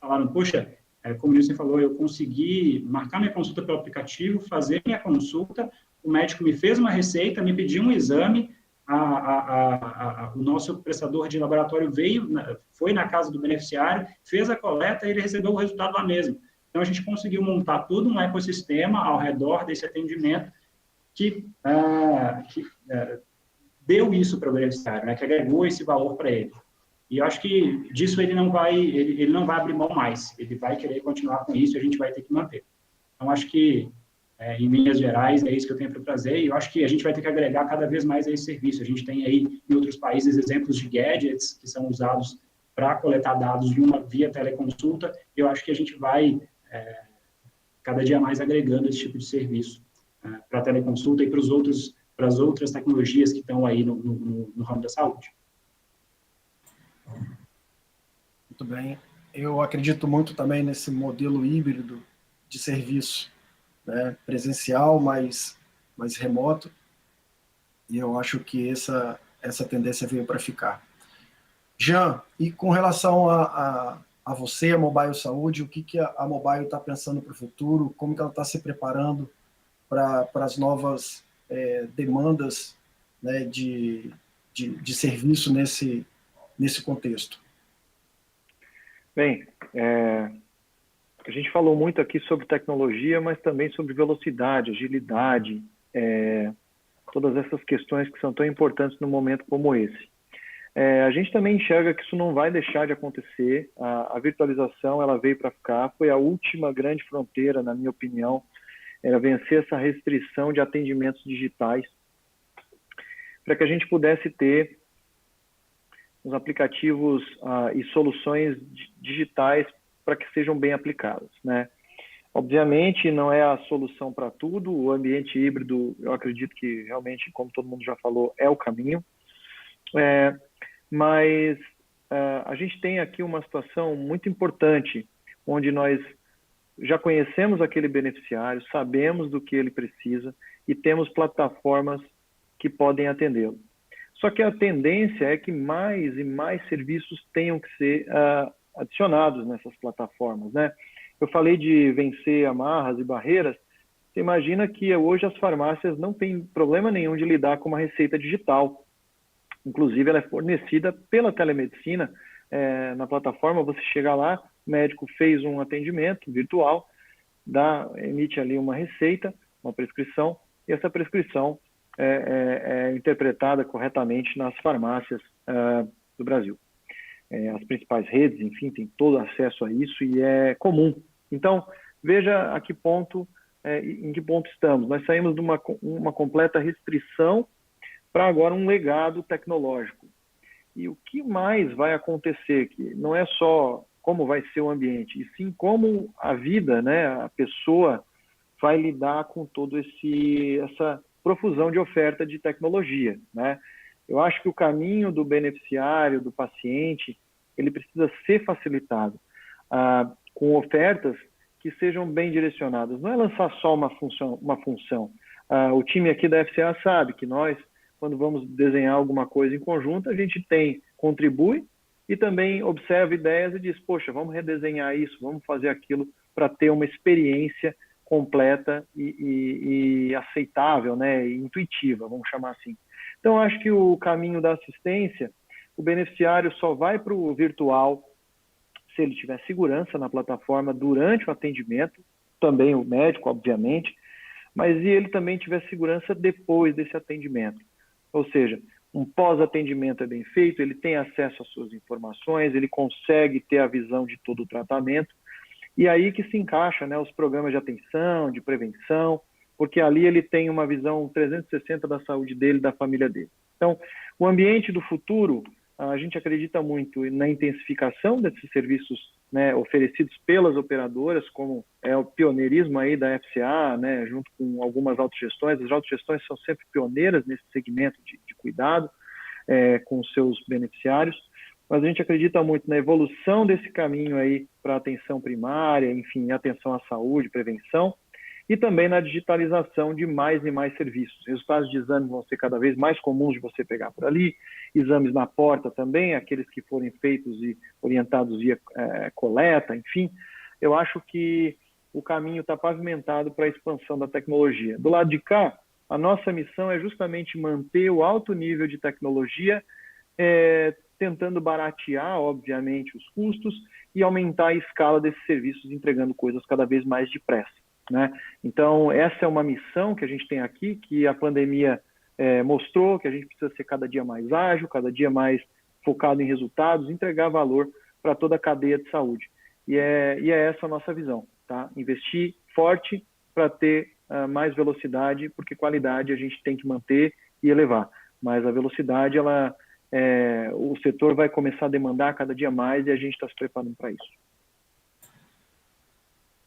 falaram, poxa, como o Nilson falou, eu consegui marcar minha consulta pelo aplicativo, fazer minha consulta, o médico me fez uma receita, me pediu um exame, o nosso prestador de laboratório foi na casa do beneficiário, fez a coleta e ele recebeu o resultado lá mesmo. Então, a gente conseguiu montar todo um ecossistema ao redor desse atendimento que deu isso para o beneficiário, né, que agregou esse valor para ele. E eu acho que disso ele não vai abrir mão mais, ele vai querer continuar com isso e a gente vai ter que manter. Então, acho que, em linhas gerais, é isso que eu tenho para trazer, e eu acho que a gente vai ter que agregar cada vez mais a esse serviço. A gente tem aí, em outros países, exemplos de gadgets que são usados para coletar dados via teleconsulta, e eu acho que a gente vai, cada dia mais, agregando esse tipo de serviço para a teleconsulta e para para as outras tecnologias que estão aí no ramo da saúde. Muito bem. Eu acredito muito também nesse modelo híbrido de serviço, né, presencial, mas remoto, e eu acho que essa tendência veio para ficar. Jean, e com relação a você, a Mobile Saúde, o que a Mobile está pensando para o futuro, como que ela está se preparando para as novas demandas, né, de serviço nesse contexto? Bem, a gente falou muito aqui sobre tecnologia, mas também sobre velocidade, agilidade, todas essas questões que são tão importantes num momento como esse. A gente também enxerga que isso não vai deixar de acontecer. A virtualização, ela veio para ficar, foi a última grande fronteira, na minha opinião, era vencer essa restrição de atendimentos digitais, para que a gente pudesse ter os aplicativos e soluções digitais para que sejam bem aplicadas, né? Obviamente, não é a solução para tudo. O ambiente híbrido, eu acredito que realmente, como todo mundo já falou, é o caminho. Mas a gente tem aqui uma situação muito importante, onde nós já conhecemos aquele beneficiário, sabemos do que ele precisa e temos plataformas que podem atendê-lo. Só que a tendência é que mais e mais serviços tenham que ser adicionados nessas plataformas, né? Eu falei de vencer amarras e barreiras. Você imagina que hoje as farmácias não têm problema nenhum de lidar com uma receita digital. Inclusive, ela é fornecida pela telemedicina. Na plataforma, você chega lá, o médico fez um atendimento virtual, emite ali uma receita, uma prescrição, e essa prescrição é interpretada corretamente nas farmácias do Brasil. As principais redes, enfim, têm todo acesso a isso e é comum. Então, veja em que ponto estamos. Nós saímos de uma completa restrição para agora um legado tecnológico. E o que mais vai acontecer aqui? Não é só como vai ser o ambiente, e sim como a vida, né, a pessoa vai lidar com toda essa profusão de oferta de tecnologia, né? Eu acho que o caminho do beneficiário, do paciente, ele precisa ser facilitado com ofertas que sejam bem direcionadas. Não é lançar só uma função. O time aqui da FCA sabe que nós, quando vamos desenhar alguma coisa em conjunto, a gente contribui e também observa ideias e diz, poxa, vamos redesenhar isso, vamos fazer aquilo para ter uma experiência completa e aceitável, né, e intuitiva, vamos chamar assim. Então, acho que o caminho da assistência, o beneficiário só vai para o virtual se ele tiver segurança na plataforma durante o atendimento, também o médico, obviamente, mas e ele também tiver segurança depois desse atendimento. Ou seja, um pós-atendimento é bem feito, ele tem acesso às suas informações, ele consegue ter a visão de todo o tratamento, e aí que se encaixa, né, os programas de atenção, de prevenção, porque ali ele tem uma visão 360 da saúde dele, da família dele. Então, o ambiente do futuro, a gente acredita muito na intensificação desses serviços, né, oferecidos pelas operadoras, como é o pioneirismo aí da FCA, né, junto com algumas autogestões. As autogestões são sempre pioneiras nesse segmento de cuidado com os seus beneficiários, mas a gente acredita muito na evolução desse caminho aí para atenção primária, enfim, atenção à saúde, prevenção, e também na digitalização de mais e mais serviços. Resultados de exames vão ser cada vez mais comuns de você pegar por ali, exames na porta também, aqueles que forem feitos e orientados via coleta, enfim. Eu acho que o caminho está pavimentado para a expansão da tecnologia. Do lado de cá, a nossa missão é justamente manter o alto nível de tecnologia, tentando baratear, obviamente, os custos e aumentar a escala desses serviços, entregando coisas cada vez mais depressa, né? Então, essa é uma missão que a gente tem aqui, que a pandemia mostrou, que a gente precisa ser cada dia mais ágil, cada dia mais focado em resultados, entregar valor para toda a cadeia de saúde. E é essa a nossa visão, tá? Investir forte para ter mais velocidade, porque qualidade a gente tem que manter e elevar. Mas a velocidade, o setor vai começar a demandar cada dia mais e a gente está se preparando para isso.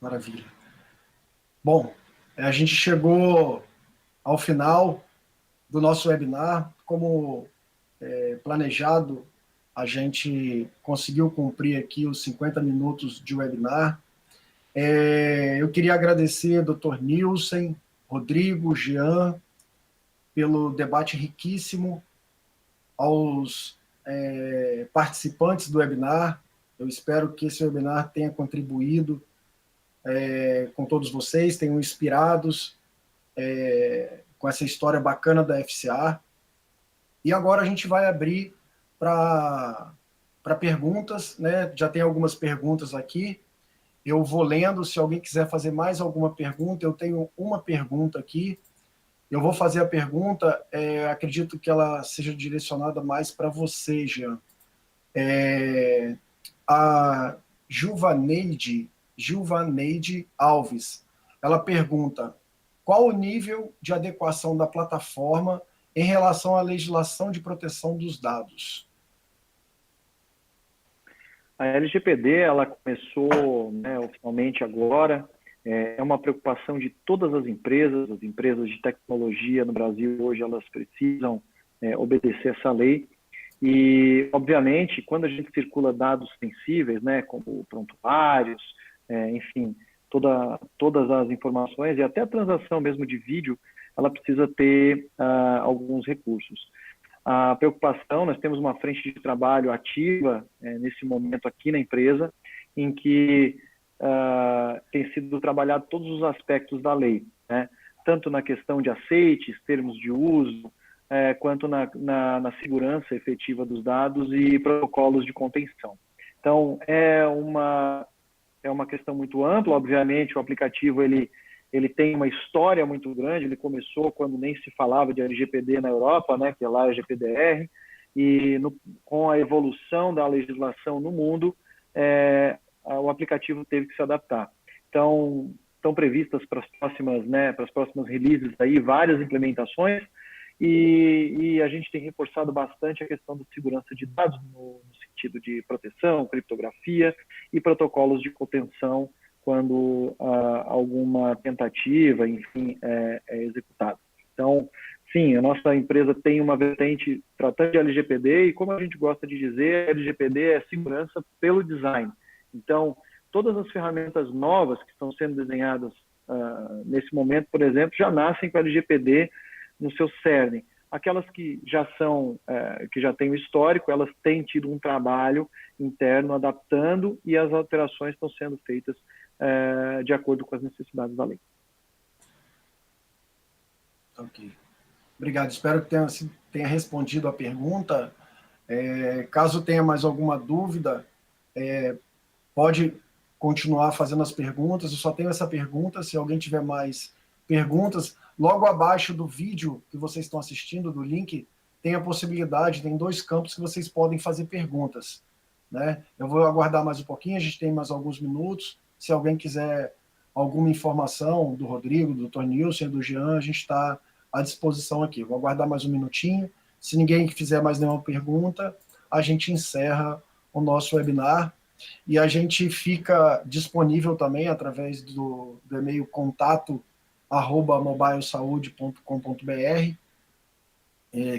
Maravilha. Bom, a gente chegou ao final do nosso webinar. Como planejado, a gente conseguiu cumprir aqui os 50 minutos de webinar. Eu queria agradecer ao Dr. Nilson, Rodrigo, Jean, pelo debate riquíssimo, aos participantes do webinar. Eu espero que esse webinar tenha contribuído com todos vocês, tenham inspirados com essa história bacana da FCA. E agora a gente vai abrir para perguntas, né? Já tem algumas perguntas aqui. Eu vou lendo, se alguém quiser fazer mais alguma pergunta, eu tenho uma pergunta aqui. Eu vou fazer a pergunta, acredito que ela seja direcionada mais para você, Jean. A Gilvaneide Alves, ela pergunta: qual o nível de adequação da plataforma em relação à legislação de proteção dos dados? A LGPD, ela começou, né, oficialmente agora. É uma preocupação de todas as empresas de tecnologia no Brasil hoje, elas precisam obedecer essa lei. E, obviamente, quando a gente circula dados sensíveis, né, como prontuários, enfim, todas as informações e até a transação mesmo de vídeo, ela precisa ter alguns recursos. A preocupação, nós temos uma frente de trabalho ativa nesse momento aqui na empresa, em que tem sido trabalhado todos os aspectos da lei, né? Tanto na questão de aceites, termos de uso, quanto na segurança efetiva dos dados e protocolos de contenção. Então, é uma questão muito ampla. Obviamente, o aplicativo ele tem uma história muito grande. Ele começou quando nem se falava de LGPD na Europa, né, que é lá a GPDR, e com a evolução da legislação no mundo, o aplicativo teve que se adaptar. Então, estão previstas para as próximas releases aí várias implementações, e a gente tem reforçado bastante a questão da segurança de dados no sentido de proteção, criptografia e protocolos de contenção quando alguma tentativa, enfim, é executada. Então, sim, a nossa empresa tem uma vertente tratando de LGPD, e como a gente gosta de dizer, LGPD é segurança pelo design. Então, todas as ferramentas novas que estão sendo desenhadas nesse momento, por exemplo, já nascem com LGPD no seu cerne. Aquelas que já têm o histórico, elas têm tido um trabalho interno adaptando, e as alterações estão sendo feitas de acordo com as necessidades da lei. Ok. Obrigado. Espero que tenha respondido a pergunta. Caso tenha mais alguma dúvida, pode continuar fazendo as perguntas. Eu só tenho essa pergunta. Se alguém tiver mais perguntas, logo abaixo do vídeo que vocês estão assistindo, do link, tem a possibilidade, tem 2 campos que vocês podem fazer perguntas, né? Eu vou aguardar mais um pouquinho, a gente tem mais alguns minutos. Se alguém quiser alguma informação do Rodrigo, do Dr. Nilson, do Jean, a gente está à disposição aqui. Vou aguardar mais um minutinho. Se ninguém fizer mais nenhuma pergunta, a gente encerra o nosso webinar. E a gente fica disponível também através do e-mail contato@mobilesaude.com.br.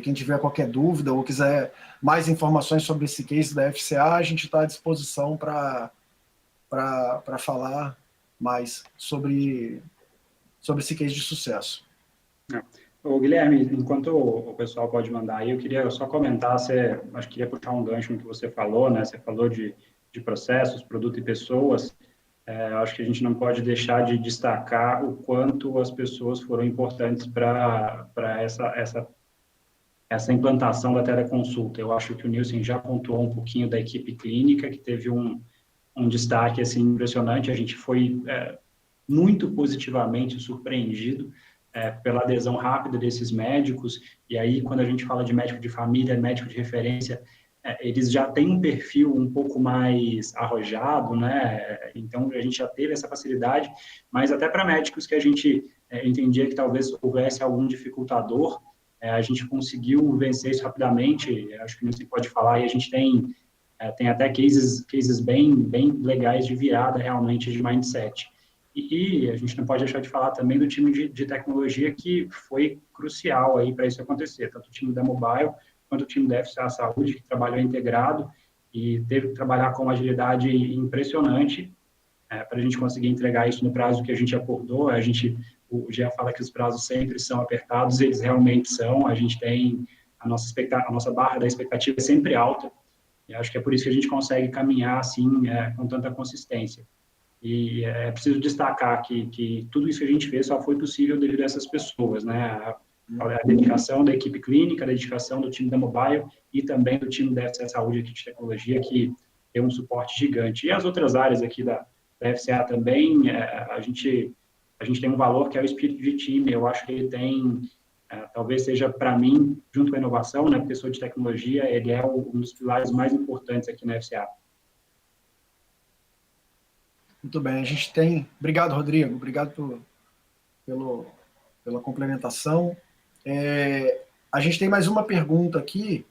Quem tiver qualquer dúvida ou quiser mais informações sobre esse case da FCA, a gente está à disposição para falar mais sobre esse case de sucesso. Ô, Guilherme, enquanto o pessoal pode mandar aí, eu queria só comentar, acho que queria puxar um gancho no que você falou, né? Você falou de processos, produto e pessoas. Eu acho que a gente não pode deixar de destacar o quanto as pessoas foram importantes para essa implantação da teleconsulta. Eu acho que o Nilson já pontuou um pouquinho da equipe clínica, que teve um destaque assim, impressionante. A gente foi muito positivamente surpreendido pela adesão rápida desses médicos. E aí, quando a gente fala de médico de família, médico de referência, eles já têm um perfil um pouco mais arrojado, né? Então, a gente já teve essa facilidade, mas até para médicos que a gente entendia que talvez houvesse algum dificultador, a gente conseguiu vencer isso rapidamente. Acho que você pode falar, e a gente tem até cases bem legais de virada realmente de mindset. E a gente não pode deixar de falar também do time de tecnologia, que foi crucial aí para isso acontecer, tanto o time da Mobile quanto o time da FCA Saúde, que trabalhou integrado e teve que trabalhar com uma agilidade impressionante para a gente conseguir entregar isso no prazo que a gente acordou. O Jean fala que os prazos sempre são apertados, eles realmente são. A gente tem a nossa barra da expectativa é sempre alta, e acho que é por isso que a gente consegue caminhar assim com tanta consistência. E é preciso destacar que tudo isso que a gente fez só foi possível devido a essas pessoas, né? A dedicação da equipe clínica, a dedicação do time da Mobile e também do time da FCA Saúde aqui de tecnologia, que tem um suporte gigante. E as outras áreas aqui da FCA também, a gente tem um valor que é o espírito de time. Eu acho que ele tem, talvez seja para mim, junto com a inovação, né, pessoa de tecnologia, ele é um dos pilares mais importantes aqui na FCA. Muito bem, a gente tem... Obrigado, Rodrigo, obrigado pela complementação. A gente tem mais uma pergunta aqui,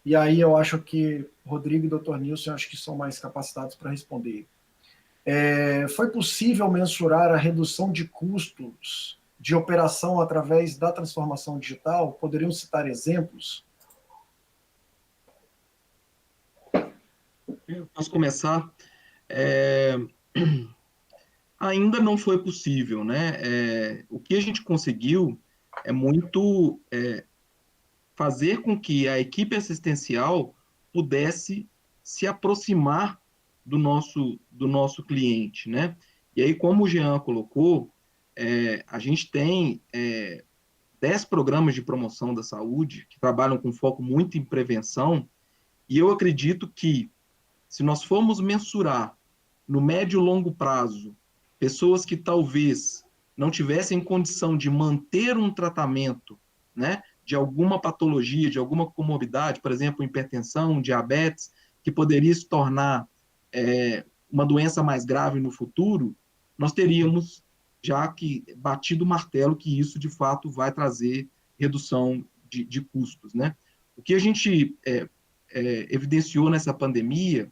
e aí eu acho que Rodrigo e Dr. Nilson acho que são mais capacitados para responder. Foi possível mensurar a redução de custos de operação através da transformação digital? Poderiam citar exemplos? Eu posso começar. Ainda não foi possível, né? O que a gente conseguiu é muito fazer com que a equipe assistencial pudesse se aproximar do nosso cliente, né? E aí, como o Jean colocou, a gente tem 10 programas de promoção da saúde que trabalham com foco muito em prevenção, e eu acredito que, se nós formos mensurar no médio e longo prazo, pessoas que talvez não tivessem condição de manter um tratamento, né, de alguma patologia, de alguma comorbidade, por exemplo, hipertensão, diabetes, que poderia se tornar uma doença mais grave no futuro, nós teríamos já que batido o martelo que isso, de fato, vai trazer redução de custos, né? O que a gente evidenciou nessa pandemia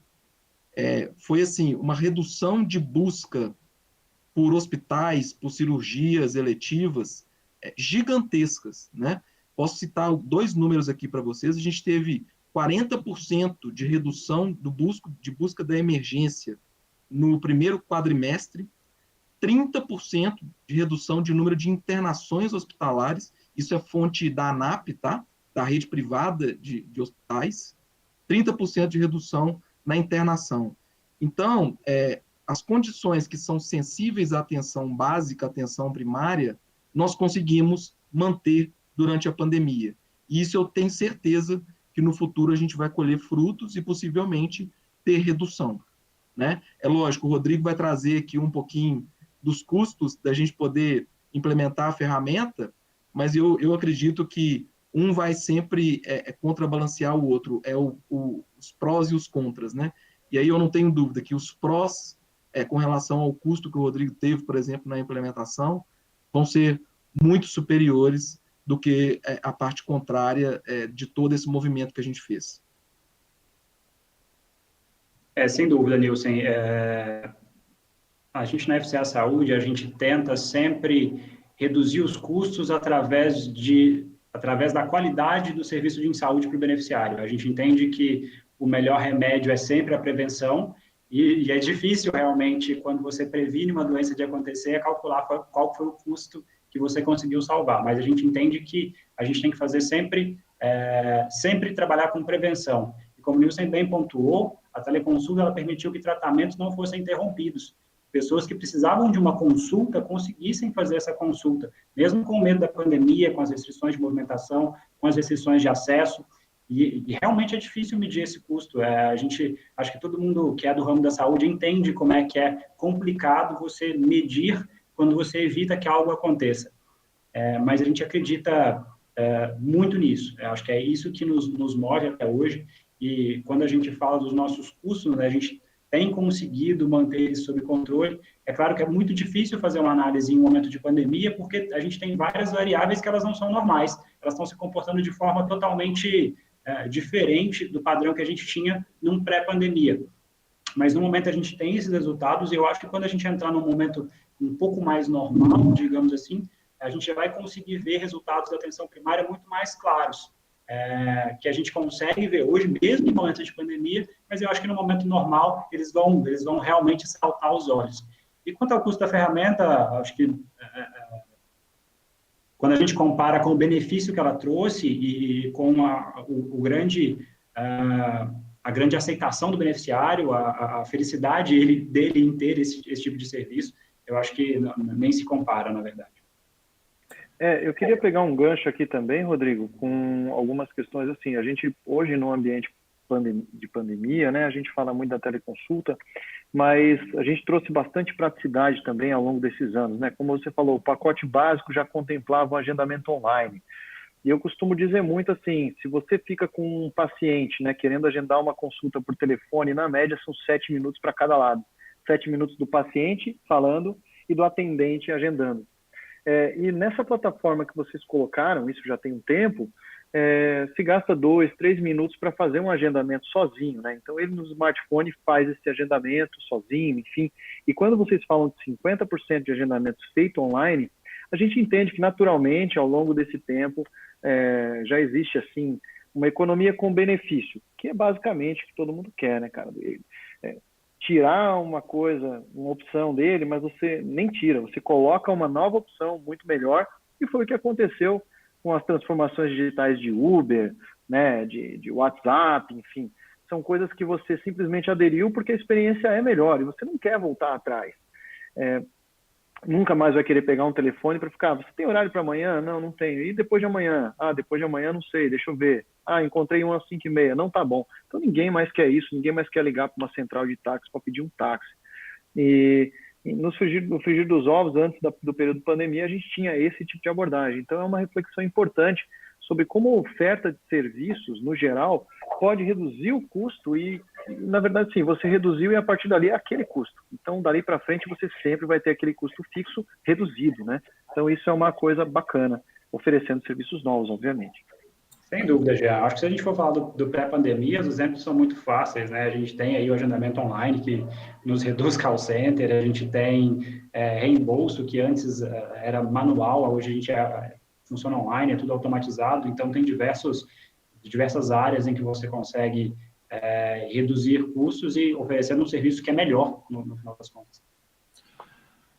foi assim, uma redução de busca por hospitais, por cirurgias eletivas gigantescas, né? Posso citar 2 números aqui para vocês. A gente teve 40% de redução de busca da emergência no primeiro quadrimestre, 30% de redução de número de internações hospitalares, isso é fonte da ANAP, tá? Da rede privada de hospitais, 30% de redução na internação. Então, as condições que são sensíveis à atenção básica, atenção primária, nós conseguimos manter durante a pandemia. E isso eu tenho certeza que no futuro a gente vai colher frutos e possivelmente ter redução, né? É lógico, o Rodrigo vai trazer aqui um pouquinho dos custos da gente poder implementar a ferramenta, mas eu acredito que um vai sempre contrabalancear o outro, os prós e os contras, né? E aí eu não tenho dúvida que os prós, com relação ao custo que o Rodrigo teve, por exemplo, na implementação, vão ser muito superiores do que a parte contrária de todo esse movimento que a gente fez. Sem dúvida, Nilson. A gente na FCA Saúde, a gente tenta sempre reduzir os custos através da qualidade do serviço de saúde para o beneficiário. A gente entende que o melhor remédio é sempre a prevenção, e é difícil realmente, quando você previne uma doença de acontecer, calcular qual foi o custo que você conseguiu salvar. Mas a gente entende que a gente tem que fazer sempre trabalhar com prevenção. E como o Nilson bem pontuou, a teleconsulta ela permitiu que tratamentos não fossem interrompidos. Pessoas que precisavam de uma consulta conseguissem fazer essa consulta, mesmo com medo da pandemia, com as restrições de movimentação, com as restrições de acesso. E realmente é difícil medir esse custo. Acho que todo mundo que é do ramo da saúde entende como é que é complicado você medir quando você evita que algo aconteça. Mas a gente acredita muito nisso. Acho que é isso que nos move até hoje. E quando a gente fala dos nossos custos, né, a gente tem conseguido manter eles sob controle. É claro que é muito difícil fazer uma análise em um momento de pandemia, porque a gente tem várias variáveis que elas não são normais. Elas estão se comportando de forma totalmente diferente do padrão que a gente tinha num pré-pandemia. Mas no momento a gente tem esses resultados e eu acho que quando a gente entrar num momento um pouco mais normal, digamos assim, a gente vai conseguir ver resultados da atenção primária muito mais claros, que a gente consegue ver hoje, mesmo em momentos de pandemia, mas eu acho que no momento normal eles vão realmente saltar aos olhos. E quanto ao custo da ferramenta, acho que quando a gente compara com o benefício que ela trouxe e com a grande aceitação do beneficiário, a felicidade dele em ter esse tipo de serviço, eu acho que nem se compara, na verdade. Eu queria pegar um gancho aqui também, Rodrigo, com algumas questões assim. A gente, hoje, no ambiente de pandemia, né, a gente fala muito da teleconsulta, mas a gente trouxe bastante praticidade também ao longo desses anos, né? Como você falou, o pacote básico já contemplava o agendamento online. E eu costumo dizer muito assim, se você fica com um paciente, né, querendo agendar uma consulta por telefone, na média são 7 minutos para cada lado. 7 minutos do paciente falando e do atendente agendando. E nessa plataforma que vocês colocaram, isso já tem um tempo, se gasta 2, 3 minutos para fazer um agendamento sozinho, né? Então, ele no smartphone faz esse agendamento sozinho, enfim. E quando vocês falam de 50% de agendamentos feito online, a gente entende que, naturalmente, ao longo desse tempo, já existe, assim, uma economia com benefício, que é basicamente o que todo mundo quer, né, cara? Tirar uma coisa, uma opção dele, mas você nem tira, você coloca uma nova opção muito melhor, e foi o que aconteceu com as transformações digitais de Uber, né, de WhatsApp, enfim. São coisas que você simplesmente aderiu porque a experiência é melhor e você não quer voltar atrás. Nunca mais vai querer pegar um telefone para ficar, você tem horário para amanhã? Não, não tenho. E depois de amanhã? Depois de amanhã não sei, deixa eu ver. Encontrei um às 5h30, não tá bom. Então ninguém mais quer isso, ninguém mais quer ligar para uma central de táxi para pedir um táxi. E no frigir dos ovos, antes do período de pandemia, a gente tinha esse tipo de abordagem. Então é uma reflexão importante sobre como a oferta de serviços, no geral, pode reduzir o custo e, na verdade, sim, você reduziu e a partir dali é aquele custo. Então, dali para frente, você sempre vai ter aquele custo fixo reduzido, né? Então, isso é uma coisa bacana, oferecendo serviços novos, obviamente. Sem dúvida, já. Acho que se a gente for falar do pré-pandemia, os exemplos são muito fáceis, né? A gente tem aí o agendamento online, que nos reduz call center, a gente tem reembolso, que antes era manual, hoje a gente funciona online, é tudo automatizado, então tem diversas áreas em que você consegue reduzir custos e oferecer um serviço que é melhor, no final das contas.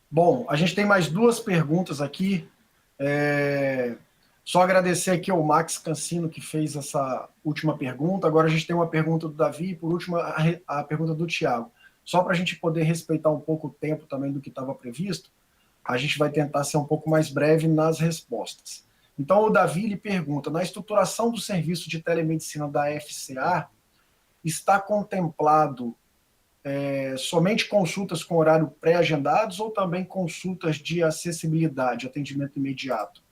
Bom, a gente tem mais 2 perguntas aqui. Só agradecer aqui ao Max Cancino, que fez essa última pergunta. Agora a gente tem uma pergunta do Davi e, por último, a pergunta do Tiago. Só para a gente poder respeitar um pouco o tempo também do que estava previsto, a gente vai tentar ser um pouco mais breve nas respostas. Então, o Davi lhe pergunta, na estruturação do serviço de telemedicina da FCA, está contemplado somente consultas com horário pré-agendados ou também consultas de acessibilidade, atendimento imediato?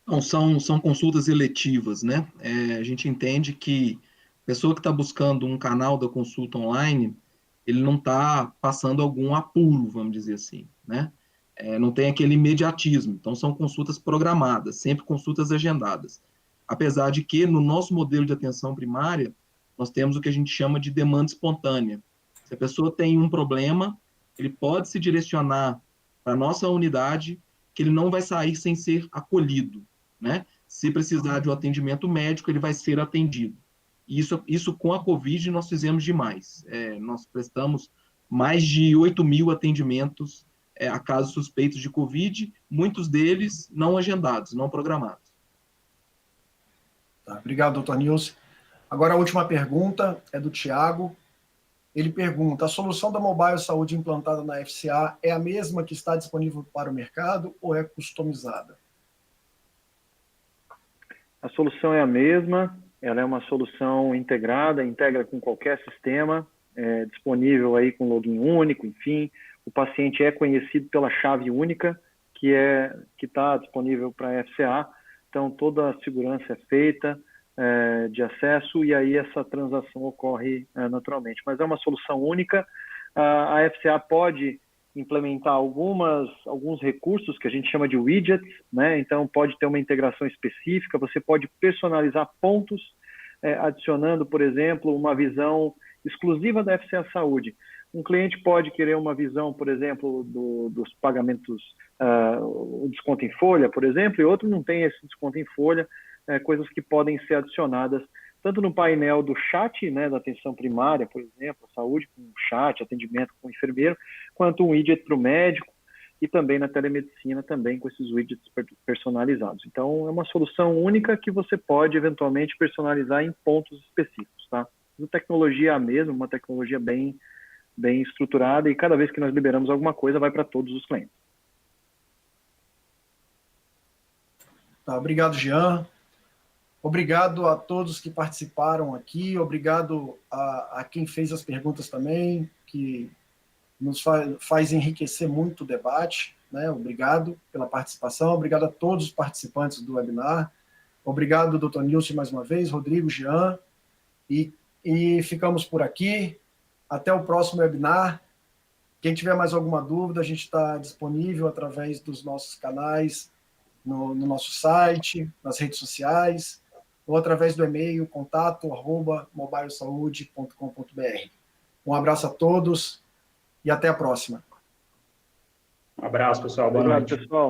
Não, são consultas eletivas, né? A gente entende que a pessoa que está buscando um canal da consulta online, ele não está passando algum apuro, vamos dizer assim, né? Não tem aquele imediatismo. Então, são consultas programadas, sempre consultas agendadas. Apesar de que, no nosso modelo de atenção primária, nós temos o que a gente chama de demanda espontânea. Se a pessoa tem um problema, ele pode se direcionar para a nossa unidade, que ele não vai sair sem ser acolhido, né? Se precisar de um atendimento médico, ele vai ser atendido. Isso com a Covid nós fizemos demais. Nós prestamos mais de 8.000 atendimentos a casos suspeitos de Covid, muitos deles não agendados, não programados. Tá, obrigado, doutor Nilson. Agora a última pergunta é do Tiago. Ele pergunta, a solução da Mobile Saúde implantada na FCA é a mesma que está disponível para o mercado ou é customizada? A solução é a mesma, ela é uma solução integrada, integra com qualquer sistema, disponível aí com login único, enfim. O paciente é conhecido pela chave única, que está disponível para a FCA, então toda a segurança é feita de acesso e aí essa transação ocorre naturalmente. Mas é uma solução única, a FCA pode implementar alguns recursos que a gente chama de widgets, né? Então pode ter uma integração específica, você pode personalizar pontos adicionando, por exemplo, uma visão exclusiva da FCA Saúde. Um cliente pode querer uma visão, por exemplo, dos pagamentos, o desconto em folha, por exemplo, e outro não tem esse desconto em folha, coisas que podem ser adicionadas tanto no painel do chat, né, da atenção primária, por exemplo, saúde com chat, atendimento com enfermeiro, quanto um widget para o médico, e também na telemedicina, também com esses widgets personalizados. Então, é uma solução única que você pode, eventualmente, personalizar em pontos específicos, tá? A tecnologia é a mesma, uma tecnologia bem estruturada, e cada vez que nós liberamos alguma coisa, vai para todos os clientes. Tá, obrigado, Jean. Obrigado a todos que participaram aqui, obrigado a quem fez as perguntas também, que nos faz enriquecer muito o debate, né? Obrigado pela participação, obrigado a todos os participantes do webinar, obrigado, doutor Nilson, mais uma vez, Rodrigo, Jean, e ficamos por aqui, até o próximo webinar. Quem tiver mais alguma dúvida, a gente está disponível através dos nossos canais, no nosso site, nas redes sociais, ou através do e-mail contato@mobilesaude.com.br. Um abraço a todos e até a próxima. Um abraço, pessoal. Boa Obrigado, noite. pessoal.